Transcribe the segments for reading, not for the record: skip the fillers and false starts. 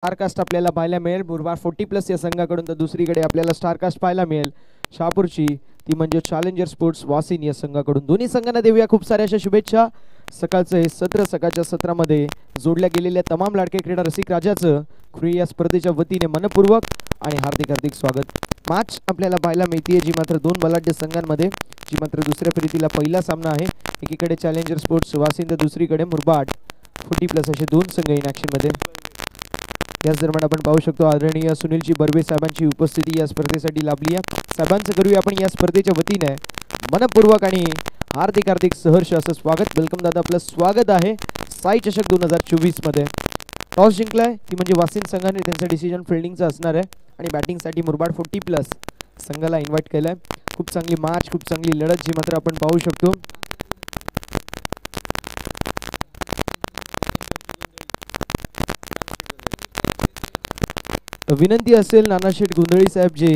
Star cast आपल्याला पाहायला मिळेल मुरबाड 40+ या संघाकडून, तर दुसरीकडे आपल्याला स्टारकास्ट पाहायला मिळेल शहापूरची, ती म्हणजे चॅलेंजर स्पोर्ट्स वासिन या संघाकडून. दोन्ही संघांना देऊया खूप साऱ्या अशा शुभेच्छा. सकाळचं हे सत्र, सकाळच्या सत्रामध्ये जोडल्या गेलेल्या तमाम लाडके क्रीडा रसिक राजाचं खुरी या स्पर्धेच्या वतीने मनपूर्वक आणि हार्दिक हार्दिक स्वागत. मॅच आपल्याला पाहायला मिळते जी मात्र दोन बलाढ्य संघांमध्ये, जी मात्र दुसऱ्या फेरीतीला पहिला सामना आहे. एकीकडे चॅलेंजर स्पोर्ट्स वासिन तर दुसरीकडे मुरबाड 40+ असे दोन संघ इन ॲक्शनमध्ये. याच दरम्यान आपण पाहू शकतो आदरणीय सुनीलजी बर्वे साहेबांची उपस्थिती या स्पर्धेसाठी लाभली आहे. साहेबांचं करूया आपण या स्पर्धेच्या वतीने मनपूर्वक आणि हार्दिक हार्दिक सहर्ष असं स्वागत. वेलकम दादा, आपलं स्वागत आहे साई चषक 2024 मध्ये. टॉस जिंकलाय ती म्हणजे वासिन संघाने, त्यांचा डिसिजन फिल्डिंगचा असणार आहे आणि बॅटिंगसाठी मुरबाड 40+ संघाला इन्व्हाइट केलंय. खूप चांगली मॅच, खूप चांगली लढत जी मात्र आपण पाहू शकतो. विनंती असेल नानाशेठ गोंधळी साहेब जे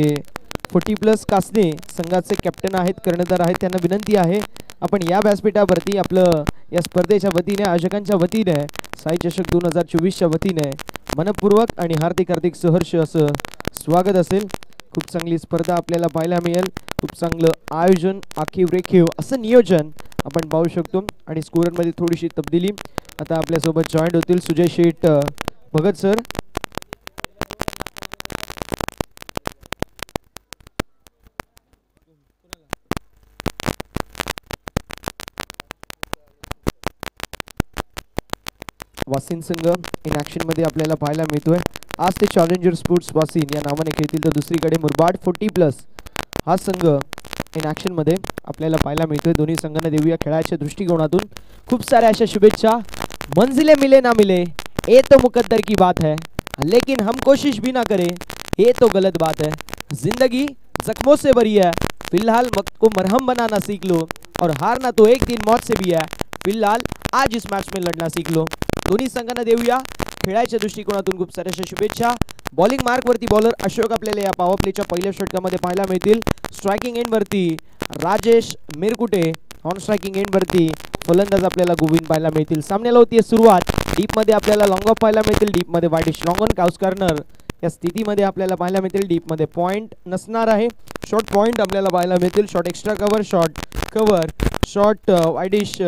40+ कासने संघाचे कॅप्टन आहेत, कर्णधार आहेत, त्यांना विनंती आहे आपण या व्यासपीठावरती आपलं या स्पर्धेच्या वतीने, आयोजकांच्या वतीने, साई चषक 2024च्या वतीने मनपूर्वक आणि हार्दिक हार्दिक सहर्ष असं स्वागत असेल. खूप चांगली स्पर्धा आपल्याला पाहायला मिळेल, खूप चांगलं आयोजन, आखीव रेखीव असं नियोजन आपण पाहू शकतो. आणि स्कोरमध्ये थोडीशी तब्दिली, आता आपल्यासोबत जॉईंट होतील सुजय शेठ भगत सर. वासिन संघ इन ॲक्शन मध्ये आपल्याला पाहायला मिळतोय. आज ते चॅलेंजर स्पोर्ट्स वासिन या नावाने खेळतील, तर दुसरीकडे मुरबाड 40+ हा संघ इन ॲक्शन मध्ये आपल्याला पाहायला मिळतोय. दोन्ही संघांना देऊया खेळाच्या दृष्टिकोनातून खूप साऱ्या अशा शुभेच्छा. मंजिले मिले ना मिले ये तो मुकद्दर की बात है, लेकिन हम कोशिश भी ना करें ये तो गलत बात है. जिंदगी जख्मों से भरी है, फिलहाल वक्त को मरहम बनाना सीख लो, और हारना तो एक दिन मौत से भी है, फिलहाल आज इस मॅच में लढना सीख लो. दोन्ही संघांना देऊया खेळाच्या दृष्टिकोनातून खूप साऱ्या शुभेच्छा. बॉलिंग मार्क वरती बॉलर अशोक आपल्याला या पॉवर प्लेच्या पहिल्या षटकामध्ये पाहायला मिळतील. स्ट्रायकिंग एंड वरती Rajesh Mirkute, on striking end वरती फलंदाज आपल्याला गोविंद पाहायला मिळतील. सामन्याला होती सुरुवात. डीप मध्ये आपल्याला लॉंग ऑफ पाहायला मिळतील, डीप मध्ये widish long on cows corner या स्थितीमध्ये आपल्याला पाहायला मिळतील. डीप मध्ये पॉइंट नसणार आहे, शॉर्ट पॉइंट आपल्याला पाहायला मिळतील. Short extra cover, short cover, short widish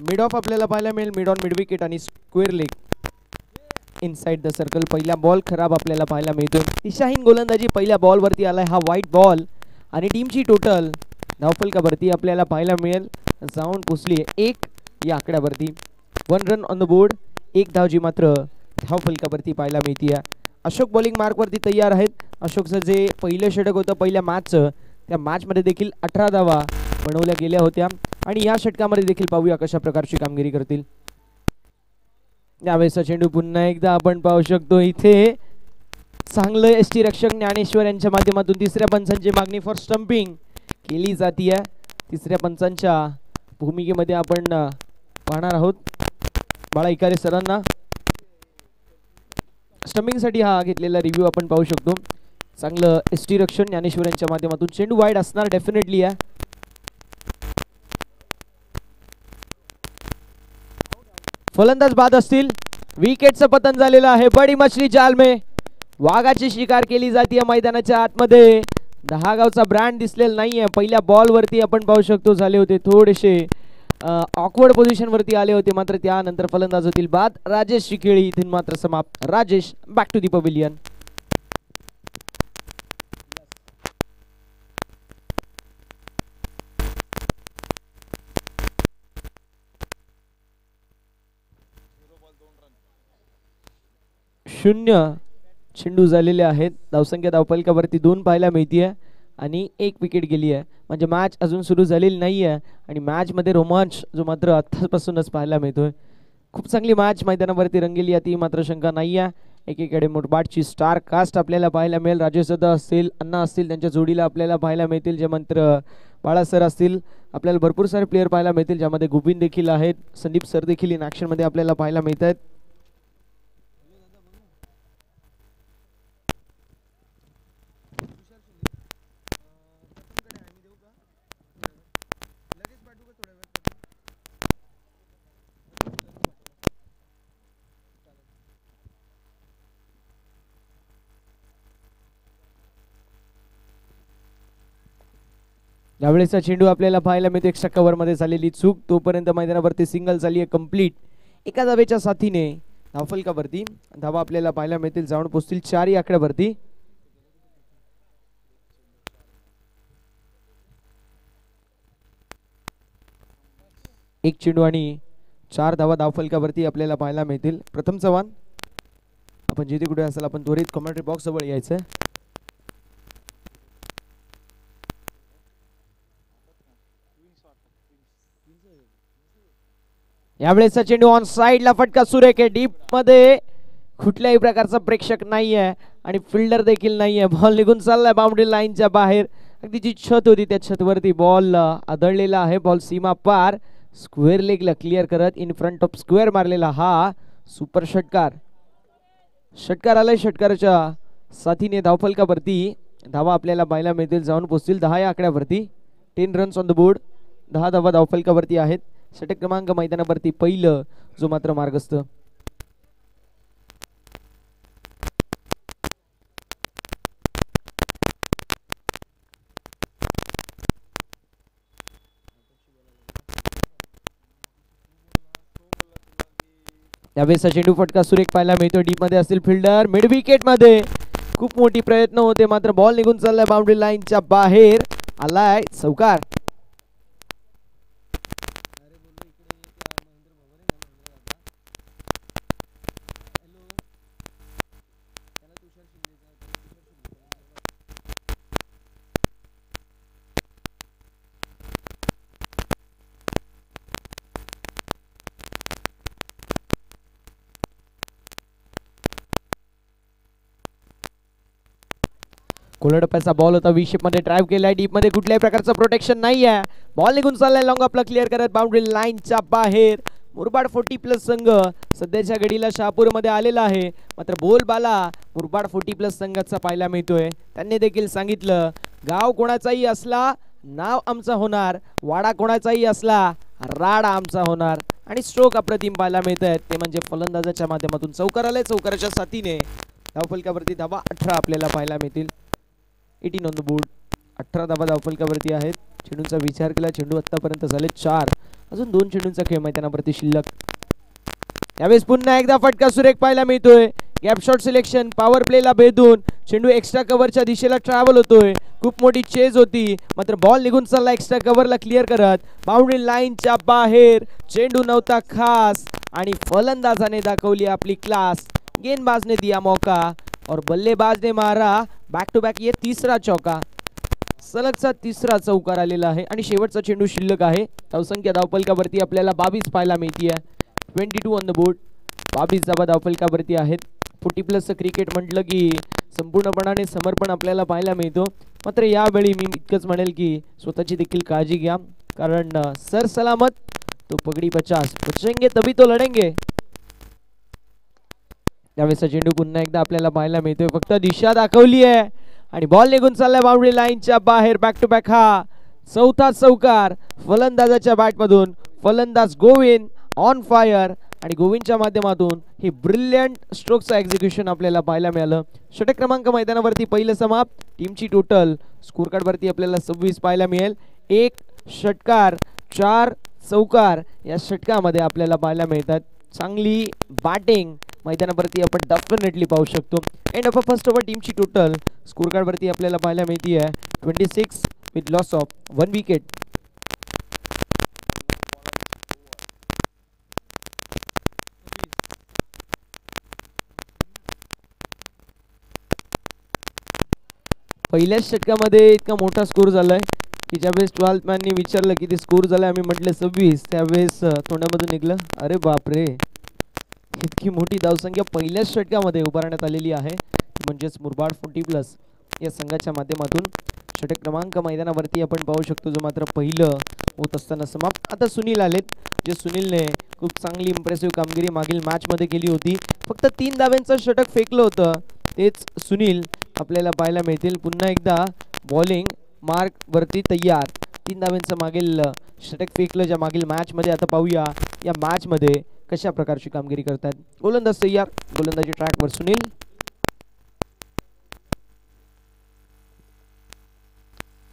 mid of आपल्याला पाहायला मिळेल, मिड ऑन मिड विकेट आणि square leg inside the circle. पहिला बॉल खराब आपल्याला पाहायला मिळतो. दिशाहीन गोलंदाजी पहिल्या बॉल वरती आलाय हा व्हाईट बॉल, आणि टीमची टोटल धावफलकावरती आपल्याला पाहायला मिळेल जाऊन पोचली आहे 1 या आकड्यावरती. 1 रन ऑन द बोर्ड, 1 धाव जी मात्र धावफलकावरती पाहायला मिळते. अशोक बॉलिंग मार्क वरती तयार आहेत. अशोकचं जे पहिलं षटक होतं पहिल्या मॅचचं, त्या मॅचमध्ये देखील 18 धावा बनवल्या गेल्या होत्या, आणि या षटकामध्ये देखील पाहूया कशा प्रकारची कामगिरी करतील. यावेळेस चेंडू पुन्हा एकदा आपण पाहू शकतो इथे चांगलं एसटी रक्षक ज्ञानेश्वर यांच्या माध्यमातून तिसऱ्या पंचांची मागणी फॉर स्टंपिंग केली जाते. तिसऱ्या पंचांच्या भूमिकेमध्ये आपण पाहणार आहोत बाळा इकारे सरांना. स्टंपिंगसाठी हा घेतलेला रिव्ह्यू आपण पाहू शकतो. चांगलं एसटी रक्षण ज्ञानेश्वर यांच्या माध्यमातून. चेंडू वाईड असणार डेफिनेटली आहे. फलंदाज बाद असतील. विकेटचं पतन झालेलं आहे. बडी मछली जाल में वाघाची शिकार केली जाते मैदानाच्या आतमध्ये. 10 गावचा ब्रँड दिसलेला नाहीये. पहिल्या बॉल वरती आपण पाहू शकतो झाले होते थोडेसे ऑकवर्ड पोझिशन वरती आले होते, मात्र त्यानंतर फलंदाज होतील बाद. राजेश शिखेळी इथून मात्र समाप्त. Rajesh back to the pavilion. शून्य चेंडू झालेले आहेत. धावसंख्या धावफलकावरती 2 पाहायला मिळतीये आणि 1 विकेट गेली आहे. म्हणजे मॅच अजून सुरू झालेली नाही आहे, आणि मॅच मध्ये रोमांच जो मात्र आतापासूनच पाहायला मिळतोय. खूप चांगली मॅच मैदानावरती रंगलेली आहे, ती मात्र शंका नाही आहे. एकीकडे मुरबाडची स्टार कास्ट आपल्याला पाहायला मिळेल. राजेश दादा असतील, अण्णा असतील, त्यांच्या जोडीला आपल्याला पाहायला मिळतील. जे मात्र बाळासर असतील, आपल्याला भरपूर सारे प्लेयर पाहायला मिळतील, ज्यामध्ये गोविंद देखील आहेत, संदीप सर देखील इन ॲक्शन मध्ये आपल्याला पाहायला मिळत आहेत. यावेळेचा चेंडू आपल्याला पाहायला मिळतो एक्स्ट्रा कव्हर मध्ये झालेली चूक, तोपर्यंत मैदानावरती सिंगल झाली आहे कंप्लीट. एका धावेच्या साथीने धावफलकावरती धावा आपल्याला पाहायला मिळतील, जाऊन पोहोचतील 4 या आकड्यावरती. एक चेंडू आणि 4 धावा धावफलकावरती आपल्याला पाहायला मिळतील. प्रथम चव्हाण, आपण जिथे कुठे असाल आपण त्वरित कमेंट्री बॉक्स जवळ यायचं. यावेळेचा चेंडू ऑन साइडला फटका सुरेख आहे. डीप मध्ये कुठल्याही प्रकारचा प्रेक्षक नाहीये आणि फिल्डर देखील नाहीये. बॉल निघून चाललाय बाउंड्री लाईनच्या बाहेर. अगदी जी छत होती त्या छतवरती बॉल आदळलेला आहे. बॉल सीमा पार स्क्वेअर लेगला क्लिअर करत इन फ्रंट ऑफ स्क्वेअर मारलेला हा सुपर षटकार. षटकार आलाय, षटकाराच्या साथीने धावफलकावरती धावा आपल्याला पाहायला मिळतील, जाऊन पोहोचतील 10 या आकड्यावरती. 10 रन्स ऑन द बोर्ड. 10 धावा धावफलकावरती आहेत. षटक क्रमांक मैदानावरती पहिलं जो मात्र मार्गस्थ. यावेळेचा चेंडू फटका सुरेख पाहायला मिळतो. डीप मध्ये असतील फिल्डर. मिड विकेट मध्ये खूप मोठी प्रयत्न होते, मात्र बॉल निघून चाललाय बाउंड्री लाईनच्या बाहेर. आलाय चौकार. कोलडप्याचा बॉल होता, व्ही शेप मध्ये ड्राइव्ह केलाय. डीप मध्ये कुठल्याही प्रकारचं प्रोटेक्शन नाहीये. बॉल निघून चाललाय लॉंग आपला क्लिअर करत बाउंड्री लाईनच्या बाहेर. मुरबाड 40+ संघ सध्याच्या घडीला शहापूर मध्ये आलेला आहे, मात्र बोलबाला मुरबाड 40+ संघाचा पाहायला मिळतोय. त्यांनी देखील सांगितलं, गाव कोणाचाही असला नाव आमचा होणार, वाडा कोणाचाही असला राडा आमचा होणार. आणि स्ट्रोक अप्रतिम पाहायला मिळत आहेत, ते म्हणजे फलंदाजाच्या माध्यमातून. चौकार आलाय, चौकाराच्या साथीने धावफलकावरती धावा 18 आपल्याला पाहायला मिळतील. 18 ऑन द बोर्ड. 18 धावा धावफलकावरती आहेत. चेंडूंचा विचार केला, चेंडू आतापर्यंत झाले 4. अजून 2 चेंडूंचा खेळ मैदानावरती शिल्लक. यावेळेस पुन्हा एकदा फटका सुरेख पाहायला मिळतोय. गॅप शॉट सिलेक्शन पॉवर प्लेला भेदून चेंडू एक्स्ट्रा कव्हरच्या दिशेला ट्रॅव्हल होतोय. खूप मोठी चेज होती, मात्र बॉल निघून चालला एक्स्ट्रा कव्हरला क्लिअर करत बाउंड्री लाईनच्या बाहेर. चेंडू नव्हता खास आणि फलंदाजाने दाखवली आपली क्लास. गेंदबाज दिया मौका और बल्लेबाज ने मारा बॅक टू बॅक. ये तीसरा चौका, सलगचा तिसरा चौकार आलेला आहे आणि शेवटचा चेंडू शिल्लक आहे. धावसंख्या धावफलकावरती आपल्याला 22 पाहायला मिळतीये. 22 ऑन द बोर्ड. 22 धावा धावफलकावरती आहेत. 40+ क्रिकेट म्हटलं की संपूर्णपणाने समर्पण आपल्याला पाहायला मिळतो, मात्र यावेळी मी इतकंच म्हणेल की स्वतःची देखील काळजी घ्या, कारण सर सलामत तो पगडी 50, बचेंगे तभी तो लढेंगे. यावेळेस चेंडू पुन्हा एकदा आपल्याला पाहायला मिळतोय. फक्त दिशा दाखवली आहे आणि बॉल निघून चाललाय बाउंड्री लाईनच्या बाहेर. बॅक टू बॅक हा चौथा चौकार फलंदाजाच्या बॅटमधून. फलंदाज गोविंद ऑन फायर आणि गोविंदच्या माध्यमातून हे ब्रिलियंट स्ट्रोकचं एक्झिक्युशन आपल्याला पाहायला मिळालं. षटक क्रमांक मैदानावरती पहिलं समाप्त. टीमची टोटल स्कोर कार्ड वरती आपल्याला 26 पाहायला मिळेल. 1 षटकार 4 चौकार या षटकामध्ये आपल्याला पाहायला मिळतात. चांगली बॅटिंग मैदानावरती आपण डेफिनेटली पाहू शकतो. एंड ऑफ फर्स्ट ओव्हर टीमची टोटल स्कोर कार्ड वरती आपल्याला पाहायला मिळते आहे 26 विथ लॉस ऑफ 1 विकेट. पहिल्याच षटकामध्ये इतका मोठा स्कोर झालाय की ज्यावेळेस 12th मॅननी विचारलं किती स्कोर झालाय, आम्ही म्हटले 26, त्यावेळेस तोंडामधून निघलं अरे बापरे, इतकी मोठी धावसंख्या पहिल्याच षटकामध्ये उभारण्यात आलेली आहे. म्हणजेच मुरबाड 40+ या संघाच्या माध्यमातून षटक क्रमांक मैदानावरती आपण पाहू शकतो, जो मात्र पहिलं होत असताना समाप्त. आता सुनील आलेत, जे सुनीलने खूप चांगली इम्प्रेसिव्ह कामगिरी मागील मॅचमध्ये केली होती. फक्त 3 धाव्यांचं षटक फेकलं होतं, तेच सुनील आपल्याला पाहायला मिळतील. पुन्हा एकदा बॉलिंग मार्क वरती तयार. 3 धाव्यांचं मागील षटक फेकलं ज्या मागील मॅचमध्ये. आता पाहूया या मॅचमध्ये कशा प्रकारची कामगिरी करतात. गोलंदाज तयार, गोलंदाजी ट्रॅकवर सुनील.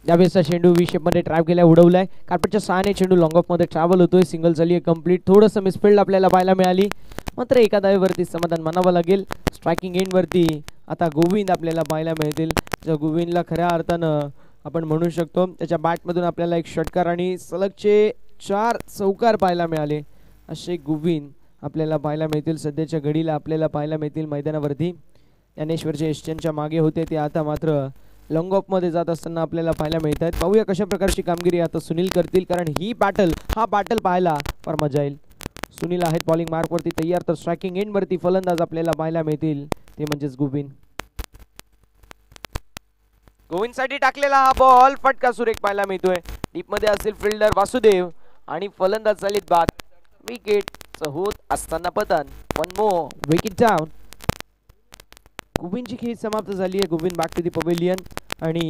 यावेळेसचा चेंडू व्ही शेपमध्ये ट्रॅप केलाय, उडवलाय. कार्पेटच्या सहाय्याने चेंडू लॉंग ऑफ मध्ये ट्रॅव्हल होतोय. सिंगल झाली आहे कंप्लीट. थोडंसं मिसफिल्ड आपल्याला पाहायला मिळाली, मात्र एका धावेवरती समाधान मानावं लागेल. स्ट्रायकिंग एंड वरती आता गोविंद आपल्याला पाहायला मिळतील. ज्या गोविंदला खऱ्या अर्थानं आपण म्हणू शकतो त्याच्या बॅटमधून आपल्याला एक षटकार आणि सलगचे 4 चौकार पाहायला मिळाले. असे गोविंद आपल्याला पाहायला मिळतील. सध्याच्या घडीला आपल्याला पाहायला मिळतील मैदानावरती. ज्ञानेश्वरचे एशियनच्या मागे होते ते आता मात्र लॉंग ऑफ मध्ये जात असताना आपल्याला पाहायला मिळत आहेत. पाहूया कशा प्रकारची कामगिरी आता सुनील करतील, कारण ही हा बॅटल पाहायला फार मजा येईल. सुनील आहेत बॉलिंग मार्क वरती तयार, तर स्ट्रायकिंग एंड वरती फलंदाज आपल्याला पाहायला मिळतील ते म्हणजेच गोविंद. गोविंद साठी टाकलेला हा बॉल फटका सुरेख पाहायला मिळतोय. डीप मध्ये असेल फिल्डर वासुदेव आणि फलंदाज चालीत बाद. विकेट होत असताना पतन. One more wicket down. गोविंदची खेळी समाप्त झाली आहे. Govind back to the pavilion. आणि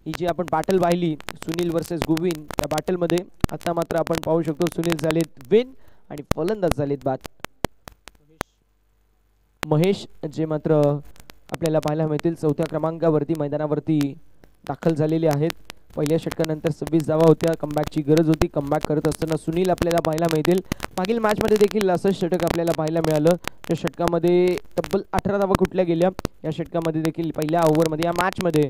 ही जी आपण बॅटल पाहिली सुनील वर्सेस गोविंद, त्या बॅटल मध्ये आता मात्र आपण पाहू शकतो सुनील झालेत विन आणि फलंदाज झालेत बाद. महेश जे मात्र आपल्याला पाहायला मिळतील 4थ्या क्रमांकावरती मैदानावरती दाखल झालेले आहेत. पहिल्या षटकानंतर 26 धावा होत्या. कमबॅकची गरज होती. कमबॅक करत असताना सुनील आपल्याला पाहायला मिळतील. मागील मॅच मध्ये देखील असंच षटक आपल्याला पाहायला मिळालं. त्या षटकामध्ये तब्बल 18 धावा कुठल्या गेल्या. या षटकामध्ये देखील पहिल्या ओव्हरमध्ये या मॅच मध्ये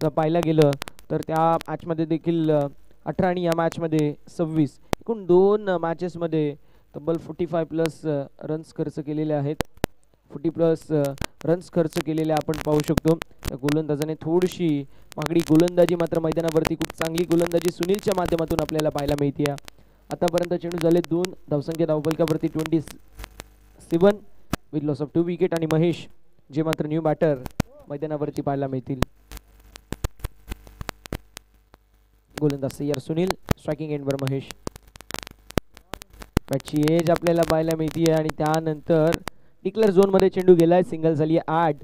जर पाहायला गेलं तर त्या मॅच मध्ये देखील 18 आणि या मॅच मध्ये 26, एकूण 2 मॅचेस मध्ये तब्बल 45+ रन्स खर्च केलेले आहेत. 40+ रन्स खर्च केलेले आपण पाहू शकतो. त्या गोलंदाजाने थोडीशी मागडी गोलंदाजी मात्र मैदानावरती खूप चांगली गोलंदाजी सुनीलच्या माध्यमातून आपल्याला पाहायला मिळते. आतापर्यंत चेंडू झाले 2 धावसंख्या धावफलकावरती 27 विथ लॉस ऑफ 2 विकेट. आणि महेश जे मात्र न्यू बॅटर मैदानावरती पाहायला मिळतील. गोलंदाज तयार सुनील. स्ट्रायकिंग एंडवर महेश. बॅटची एज आपल्याला पाहायला मिळते आणि त्यानंतर डिक्लेअर झोन मध्ये चेंडू गेलाय. सिंगल झाली 8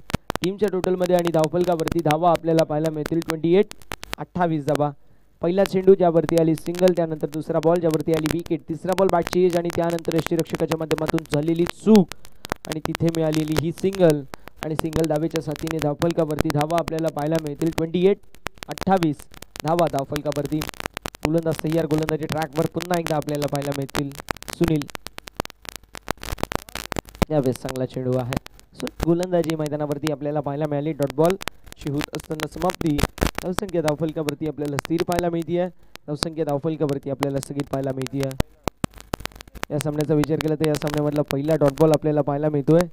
टीमच्या टोटल मध्ये आणि धावफलकावरती धावा आपल्याला पाहायला मिळतील 28 धावा. पहिला चेंडू ज्यावरती आली सिंगल, त्यानंतर दुसरा बॉल ज्यावरती आली विकेट, तिसरा बॉल बॅटची एज आणि त्यानंतर यष्टीरक्षकाच्या माध्यमातून झालेली चूक आणि तिथे मिळालेली ही सिंगल आणि सिंगल धावेच्या साथीने धावफलकावरती धावा आपल्याला पाहायला मिळतील 28 धावा धावफलकावरती. गोलंदाज तयार. गोलंदाजी ट्रॅकवर पुन्हा एकदा आपल्याला पाहायला मिळतील सुनील. यावेळेस चांगला चेंडू आहे. गोलंदाजी मैदानावरती आपल्याला पाहायला मिळाली. डॉट बॉल शी होत असताना समाप्ती. धावसंख्या धावफलकावरती आपल्याला स्थिर पाहायला मिळते. धावसंख्या धावफलकावरती आपल्याला स्थगित पाहायला मिळते. या सामन्याचा विचार केला तर या सामन्यामधला पहिला डॉट बॉल आपल्याला पाहायला मिळतोय.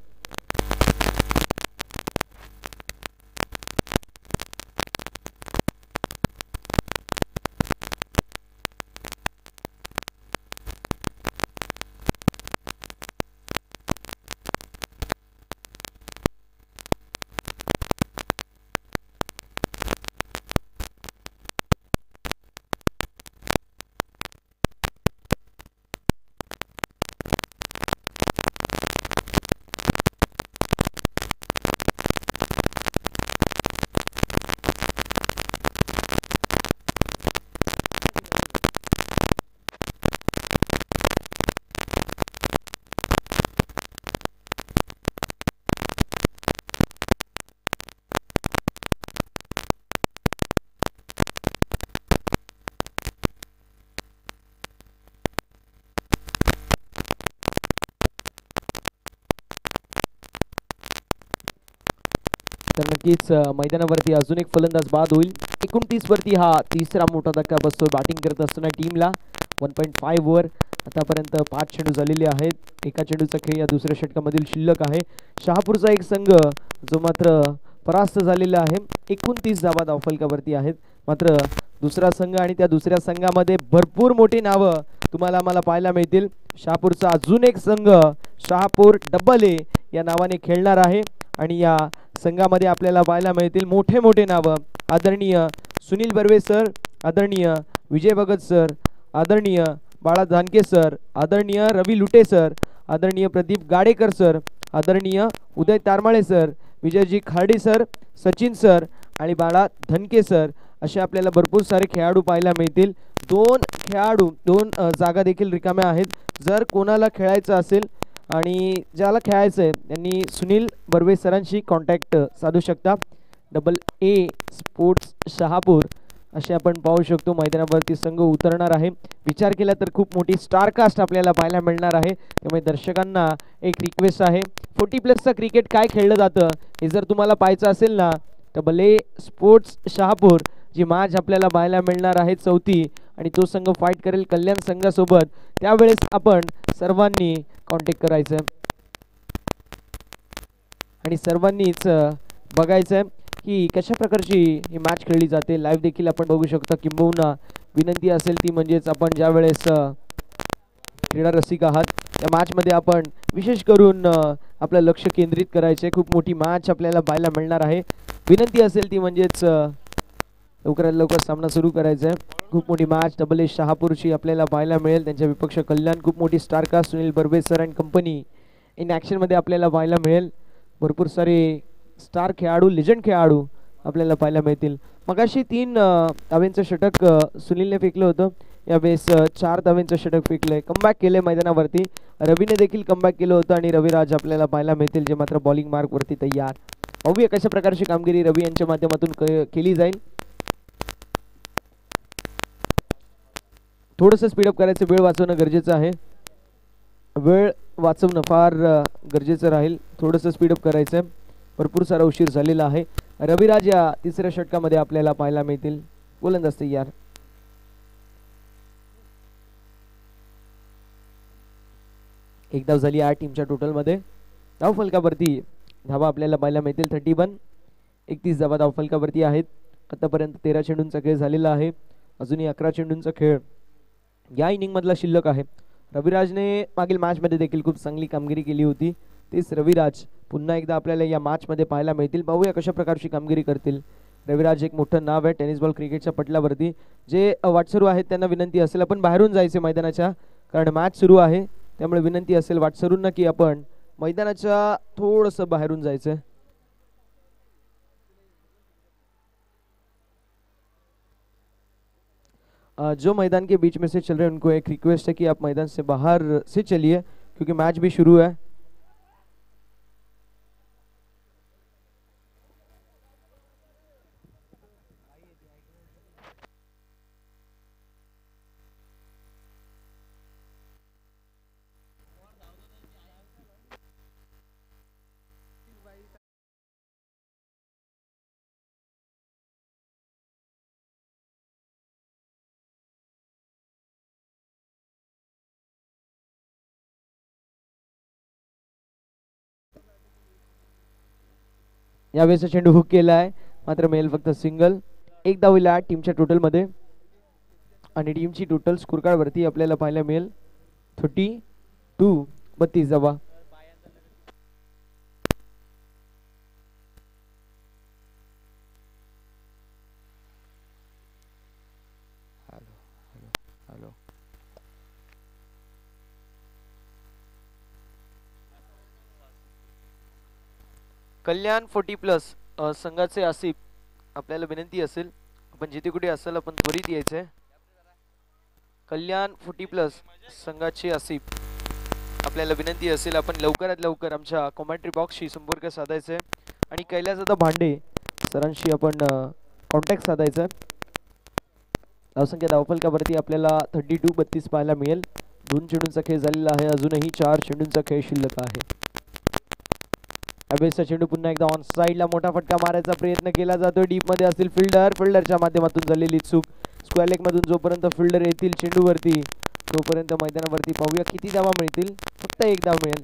तर नक्कीच मैदानावरती अजून एक फलंदाज बाद होईल. 29 वरती हा तिसरा मोठा धक्का बसतोय बॅटिंग करत असताना टीमला. 1.5 ओव्हर आतापर्यंत 5 चेंडू झालेले आहेत. एका चेंडूचा खेळ या दुसऱ्या षटकामधील शिल्लक आहे. शहापूरचा एक संघ जो मात्र परास्त झालेला आहे. 29 धावा धावफलकावरती आहेत. मात्र दुसरा संघ आणि त्या दुसऱ्या संघामध्ये भरपूर मोठी नावं तुम्हाला आम्हाला पाहायला मिळतील. शहापूरचा अजून एक संघ शहापूर AA या नावाने खेळणार आहे आणि या संघामध्ये आपल्याला पाहायला मिळतील मोठे मोठे नाव. आदरणीय सुनील बर्वे सर, आदरणीय विजय भगत सर, आदरणीय बाळा धानके सर, आदरणीय रवी लुटे सर, आदरणीय प्रदीप गाडेकर सर, आदरणीय उदय Tarmale sir, Vijayji Kharde sir, Sachin sir आणि बाळा धनके सर असे आपल्याला भरपूर सारे खेळाडू पाहायला मिळतील. 2 जागा देखील रिकाम्या आहेत. जर कोणाला खेळायचं असेल आणि ज्याला खेळायचं आहे त्यांनी सुनील बर्वे सरांशी कॉन्टॅक्ट साधू शकता. AA स्पोर्ट्स शहापूर असे आपण पाहू शकतो मैदानावरती संघ उतरणार आहे. विचार केला तर खूप मोठी स्टार कास्ट आपल्याला पाहायला मिळणार आहे. त्यामुळे दर्शकांना एक रिक्वेस्ट आहे, 40+ क्रिकेट काय खेळलं जातं हे जर तुम्हाला पाहायचं असेल ना तर भले स्पोर्ट्स शहापूर जी मॅच आपल्याला पाहायला मिळणार आहे चौथी, आणि तो संघ फाईट करेल कल्याण संघासोबत. त्यावेळेस आपण सर्वांनी कॉन्टॅक्ट करायचं आणि सर्वांनीच बघायचं की कशा प्रकारची ही मॅच खेळली जाते. लाईव्ह देखील आपण बघू शकतो. किंबहुना विनंती असेल ती म्हणजेच आपण ज्या वेळेस क्रीडा रसिक आहात त्या मॅचमध्ये आपण विशेष करून आपलं लक्ष केंद्रित करायचे. खूप मोठी मॅच आपल्याला पाहायला मिळणार आहे. विनंती असेल ती म्हणजेच लवकरात लवकर सामना सुरू करायचा आहे. खूप मोठी मॅच डबल एस शहापूरची आपल्याला पाहायला मिळेल. त्यांच्या विपक्ष कल्याण खूप मोठी star cast Sunil Barve sir and company in ॲक्शनमध्ये आपल्याला पाहायला मिळेल. भरपूर सारे स्टार खेळाडू लेजंड खेळाडू आपल्याला पाहायला मिळतील. मगाशी 3 धावेंचं षटक सुनीलने फेकलं होतं. यावेळेस 4 धावेंचं षटक फेकलंय. कमबॅक केलंय मैदानावरती. रवीने देखील कमबॅक केलं होतं आणि रविराज आपल्याला पाहायला मिळतील जे मात्र बॉलिंग मार्कवरती तयार. पाहूया कशा प्रकारची कामगिरी रवी यांच्या माध्यमातून केली जाईल. थोडंसं स्पीडअप करायचं, वेळ वाचवणं गरजेचं आहे. वेळ वाचवणं फार गरजेचं राहील. थोडंसं स्पीडअप करायचं आहे. भरपूर सारा उशीर झालेला आहे. रविराज या तिसऱ्या षटकामध्ये आपल्याला पाहायला मिळतील. गोलंदाज तयार. एक धाव झाली 8 टीमच्या टोटलमध्ये. धाव फलकावरती धावा आपल्याला पाहायला मिळतील 31. 31 धावा धाव फलकावरती आहेत. आतापर्यंत 13 चेंडूंचा खेळ झालेला आहे. अजूनही 11 चेंडूंचा खेळ या इनिंगमधला शिल्लक आहे. रविराजने मागील मॅचमध्ये देखील खूप चांगली कामगिरी केली होती. तेच रविराज पुन्हा एकदा आपल्याला या मॅचमध्ये पाहायला मिळतील. पाहूया कशा प्रकारची कामगिरी करतील. रविराज एक मोठं नाव आहे टेनिस बॉल क्रिकेटच्या पटलावरती. जे वाटसरू आहेत त्यांना विनंती असेल आपण बाहेरून जायचे मैदानाच्या, कारण मॅच सुरू आहे. त्यामुळे विनंती असेल वाटसरूंना की आपण मैदानाच्या थोडंसं बाहेरून जायचं. जो मैदान के बीच में से चल रहे हैं उनको एक रिक्वेस्ट है कि आप मैदान से बाहर से चलिए क्योंकि मैच भी शुरू है. यावेळेस चेंडू हुक केला आहे मात्र मिळेल फक्त सिंगल. एक धाव होईल टीमच्या टोटलमध्ये आणि टीमची टोटल स्कोर कार्ड वरती आपल्याला पाहायला मिळेल 32. 32 धावा. कल्याण 40+ संघाचे आसिफ आपल्याला विनंती असेल आपण जिथे कुठे असेल आपण त्वरित यायचंय. कल्याण 40+ संघाचे आसिफ आपल्याला विनंती असेल आपण लवकरात लवकर आमच्या कॉमेंट्री बॉक्सशी संपर्क साधायचा आहे आणि कैलासदादा भांडे सरांशी आपण कॉन्टॅक्ट साधायचा. धावसंख्या धावफलकावरती आपल्याला 32-32 पाहायला मिळेल. 2 चेंडूंचा खेळ झालेला आहे. अजूनही 4 चेंडूंचा खेळ शिल्लक आहे. अभेसचा चेंडू पुन्हा एकदा ऑन साइडला मोठा फटका मारायचा प्रयत्न केला जातो. डीप मध्ये असतील फिल्डरच्या माध्यमातून झालेली चूक. स्क्वेअर लेग मधून जोपर्यंत फिल्डर येतील चेंडूवरती तोपर्यंत मैदानावरती पाहूया किती धावा मिळतील. फक्त 1 धाव मिळेल.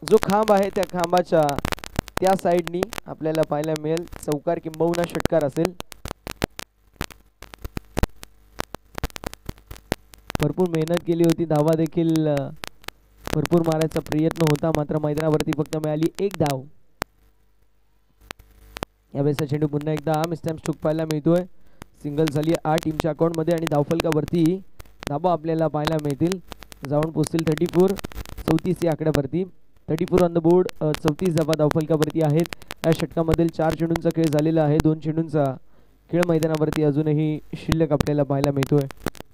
जो खांब आहे त्या खांबाच्या त्या साइडनी आपल्याला पाहायला मिळेल चौकार किंबहुना षटकार असेल. भरपूर मेहनत केली होती. धावा देखील भरपूर मारायचा प्रयत्न होता मात्र मैदानावरती फक्त मिळाली 1 धाव. यावेळेस चेंडू पुन्हा एकदा मिस्टॅम्प स्ट्रोक पाहायला मिळतोय. सिंगल झाली 8 टीमच्या अकाउंटमध्ये आणि धावफलकावरती धावा आपल्याला पाहायला मिळतील. जाऊन पोहोचतील 34. 34 या आकड्यावरती 34 ऑन द बोर्ड. 34 धावा धावफलकावरती आहेत. या षटकामधील 4 चेंडूंचा खेळ झालेला आहे. 2 चेंडूंचा खेळ मैदानावरती अजूनही शिल्लक आपल्याला पाहायला मिळतोय.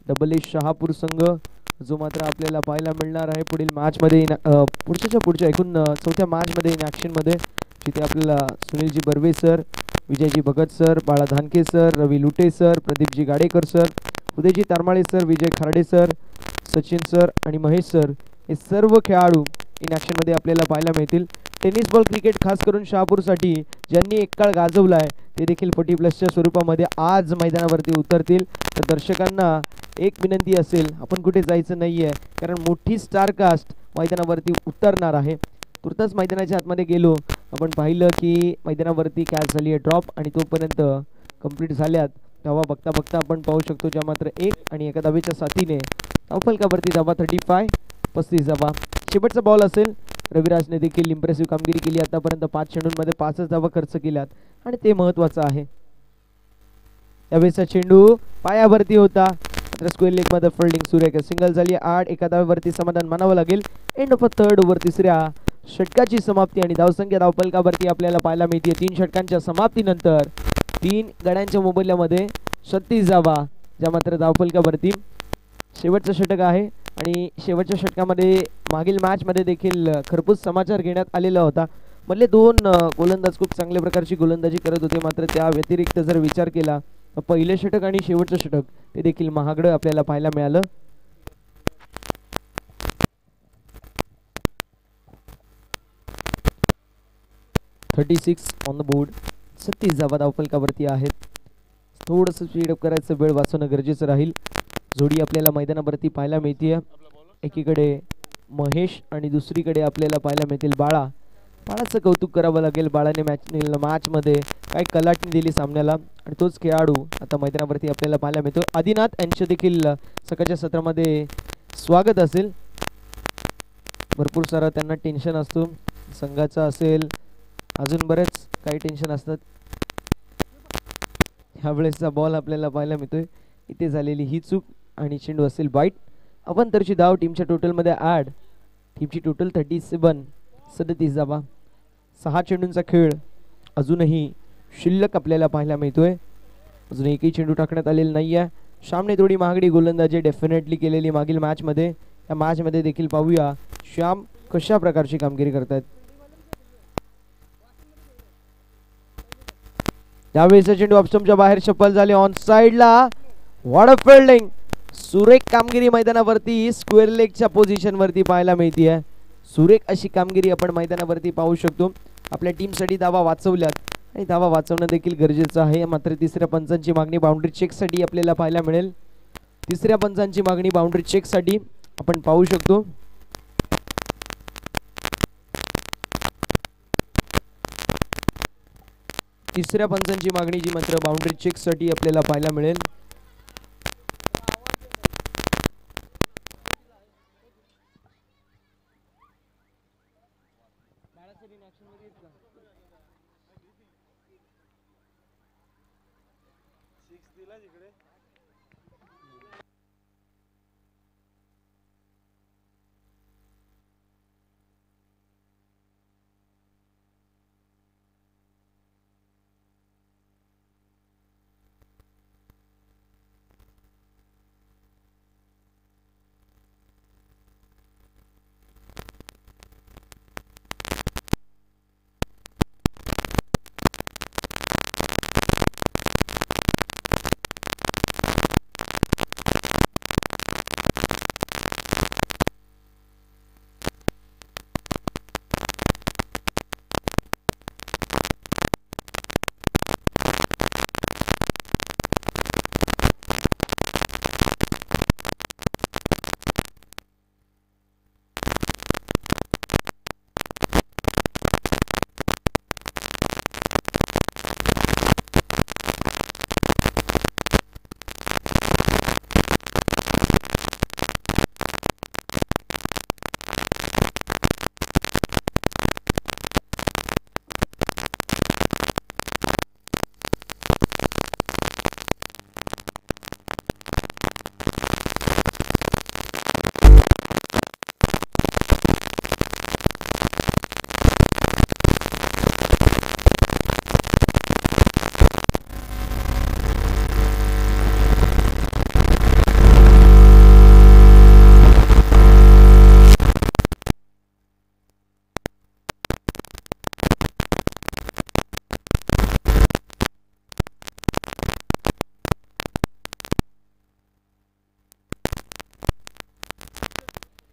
डबल ए शहापूर संघ जो मात्र आपल्याला पाहायला मिळणार आहे पुढील मॅचमध्ये पुढच्या एकूण चौथ्या मॅचमध्ये इन ॲक्शनमध्ये, जिथे आपल्याला सुनीलजी बर्वे सर, विजयजी भगत सर, बाळा धानके सर, रवी लुटे sir, प्रदीपजी Gadekar sir, Udayji Tarmale sir, विजय खारडे सर, सचिन सर आणि महेश सर हे सर्व खेळाडू इन ॲक्शनमध्ये आपल्याला पाहायला मिळतील. टेनिस बॉल क्रिकेट खास करून शहापूरसाठी ज्यांनी एक काळ गाजवला आहे ते देखील 40+ स्वरूपामध्ये आज मैदानावरती उतरतील. तर दर्शकांना एक विनंती असेल, आपण कुठे जायचं नाही आहे, कारण मोठी स्टारकास्ट मैदानावरती उतरणार आहे. तुर्तास मैदानाच्या आतमध्ये गेलो, आपण पाहिलं की मैदानावरती कॅच झाली आहे ड्रॉप, आणि तोपर्यंत कंप्लीट झाल्यात धावा बघता बघता आपण पाहू शकतो, ज्या मात्र 1 आणि एका धावेच्या साथीने धावफलकावरती धावा 35 धावा. शेवटचा बॉल असेल. रविराजने देखील इम्प्रेसिव्ह कामगिरी केली आतापर्यंत. 5 चेंडूंमध्ये 5च धावा खर्च केल्यात आणि ते महत्त्वाचं आहे. यावेळेचा चेंडू पायावरती होता, मात्र स्क्वेअर लेग मध्ये फिल्डिंग सुरेख सिंगल झाली. 8 एका धावेवरती समाधान मानावं लागेल. End of a third over, तिसऱ्या षटकाची समाप्ती आणि धावसंख्या धावफलकावरती आपल्याला पाहायला मिळते 3 षटकांच्या समाप्तीनंतर 3 गड्यांच्या मोबदल्यामध्ये 36 धावा, ज्या मात्र धावफलकावरती शेवटचं षटक आहे. आणि शेवटच्या षटकामध्ये मागील मॅचमध्ये देखील खरपूस समाचार घेण्यात आलेला होता. मधले 2 गोलंदाज खूप चांगल्या प्रकारची गोलंदाजी करत होते, मात्र त्या व्यतिरिक्त जर विचार केला तर पहिले षटक आणि शेवटचं षटक ते देखील महागडं आपल्याला पाहायला मिळालं. ऑन द बोर्ड, 36 धावा धावफलकावरती आहेत. थोडंसं स्पीडअप करायचं, वेळ वाचवणं गरजेचं राहील. जोडी आपल्याला मैदानावरती पाहायला मिळते. एकीकडे महेश आणि दुसरीकडे आपल्याला पाहायला मिळतील बाळा. बाळाचं कौतुक करावं लागेल. बाळाने मॅचमध्ये काय कलाटणी दिली सामन्याला, आणि तोच खेळाडू आता मैदानावरती आपल्याला पाहायला मिळतो. आदिनाथ यांचे देखील सकाळच्या सत्रामध्ये स्वागत असेल. भरपूर सारा त्यांना टेन्शन असतो, संघाचा असेल, अजून बरेच काही टेन्शन असतात. ह्यावेळेसचा बॉल आपल्याला पाहायला मिळतोय. इथे झालेली ही चूक आणि चेंडू असेल वाईट. अवंतरची धाव टीमच्या टोटलमध्ये ॲड. टीमची टोटल 37 धावा. 6 चेंडूंचा खेळ अजूनही शिल्लक आपल्याला पाहायला मिळतोय. अजून एकही चेंडू टाकण्यात आलेला नाही आहे. श्यामने थोडी महागडी गोलंदाजी डेफिनेटली केलेली मागील मॅचमध्ये. या मॅचमध्ये देखील पाहूया श्याम कशा प्रकारची कामगिरी करतायत. त्यावेळेचा चेंडू ऑफस्टंपच्या बाहेर शफल झाले ऑन साइडला. What a fielding. सुरेख कामगिरी मैदानावरती स्क्वेअर लेगच्या पोझिशनवरती पाहायला मिळते. सुरेख अशी कामगिरी आपण मैदानावरती पाहू शकतो. आपल्या टीमसाठी धावा वाचवल्यात आणि धावा वाचवणं देखील गरजेचं आहे. मात्र तिसऱ्या पंचांची मागणी बाउंड्री चेकसाठी आपल्याला पाहायला मिळेल. तिसऱ्या पंचांची मागणी बाउंड्री चेकसाठी आपण पाहू शकतो. तिसऱ्या पंचांची मागणी जी मात्र बाउंड्री चेकसाठी आपल्याला पाहायला मिळेल.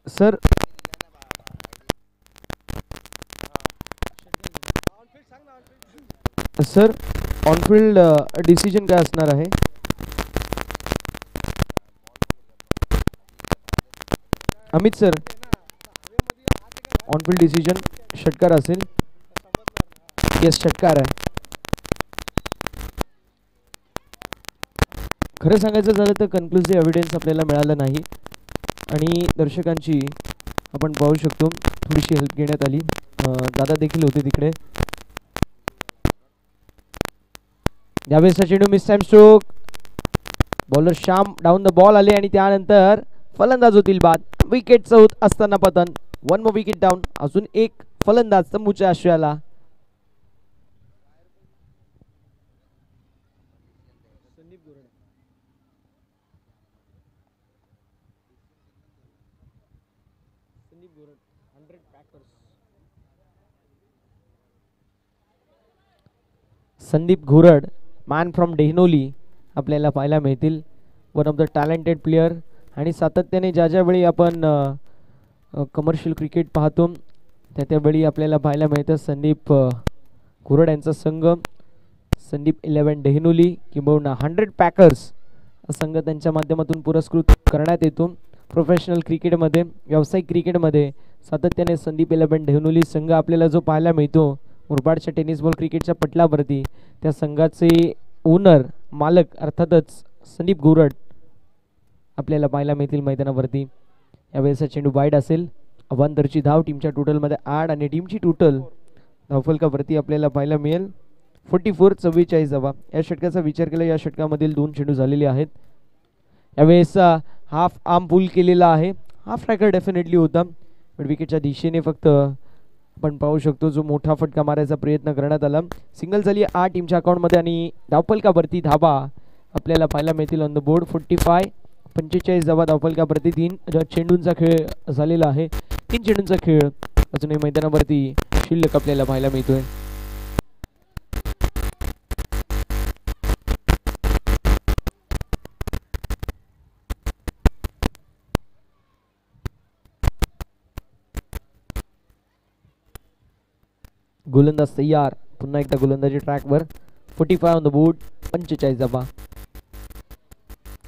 सर सर ऑनफिल्ड डिसिजन काय असणार आहे? अमित सर, ऑनफिल्ड डिसिजन षटकार असेल. येस, षटकार आहे. खरं सांगायचं झालं तर कन्क्लुसिव्ह एव्हिडन्स आपल्याला मिळाला नाही आणि दर्शकांची आपण पाहू शकतो थोडीशी हेल्प घेण्यात आली. दादा देखील होते तिकडे. यावेळेसचा चेंडू miss time stroke. Bowler Shyam down the ball आले आणि त्यानंतर फलंदाज होतील बाद. विकेट चौथ असताना पतन. 1 more विकेट डाऊन. अजून एक फलंदाज तंबूच्या आश्रयाला. संदीप घोरड, मॅन फ्रॉम डेहनोली आपल्याला पाहायला मिळतील. One of the talented player आणि सातत्याने ज्या ज्यावेळी आपण कमर्शियल क्रिकेट पाहतो त्यावेळी आपल्याला पाहायला मिळतं संदीप घोरड यांचा संघ. संदीप 11 डेहनोली किंबहुना 100 पॅकर्स संघ त्यांच्या माध्यमातून पुरस्कृत करण्यात येतो. प्रोफेशनल क्रिकेटमध्ये, व्यावसायिक क्रिकेटमध्ये सातत्याने संदीप 11 डेहनोली संघ आपल्याला जो पाहायला मिळतो मुरबाडच्या टेनिस बॉल क्रिकेटच्या पटलावरती, त्या संघाचे ओनर, मालक अर्थातच संदीप घोरड आपल्याला पाहायला मिळतील मैदानावरती. यावेळेचा चेंडू वाईड असेल. अवांतरची धाव टीमच्या टोटलमध्ये 8 आणि टीमची टोटल धावफलकावरती आपल्याला पाहायला मिळेल 44-44 धावा. या षटकाचा विचार केला या षटकामधील 2 चेंडू झालेले आहेत. यावेळेस हाफ आर्म पुल केलेला आहे. हाफ ट्रॅकर डेफिनेटली होता पण विकेटच्या दिशेने फक्त आपण पाहू शकतो जो मोठा फटका मारायचा प्रयत्न करण्यात आला. सिंगल झाली 8 टीमच्या अकाउंटमध्ये आणि धावफलकावरती धावा आपल्याला पाहायला मिळतील ऑन द बोर्ड 45 धावा धावफलकावरती. 3 चेंडूंचा खेळ झालेला आहे. 3 चेंडूंचा खेळ अजूनही मैदानावरती शिल्लक आपल्याला पाहायला मिळतोय. गोलंदाज तयार. पुन्हा एकदा गोलंदाजी ट्रॅकवर. 45 ऑन द बोर्ड. 45 धावा.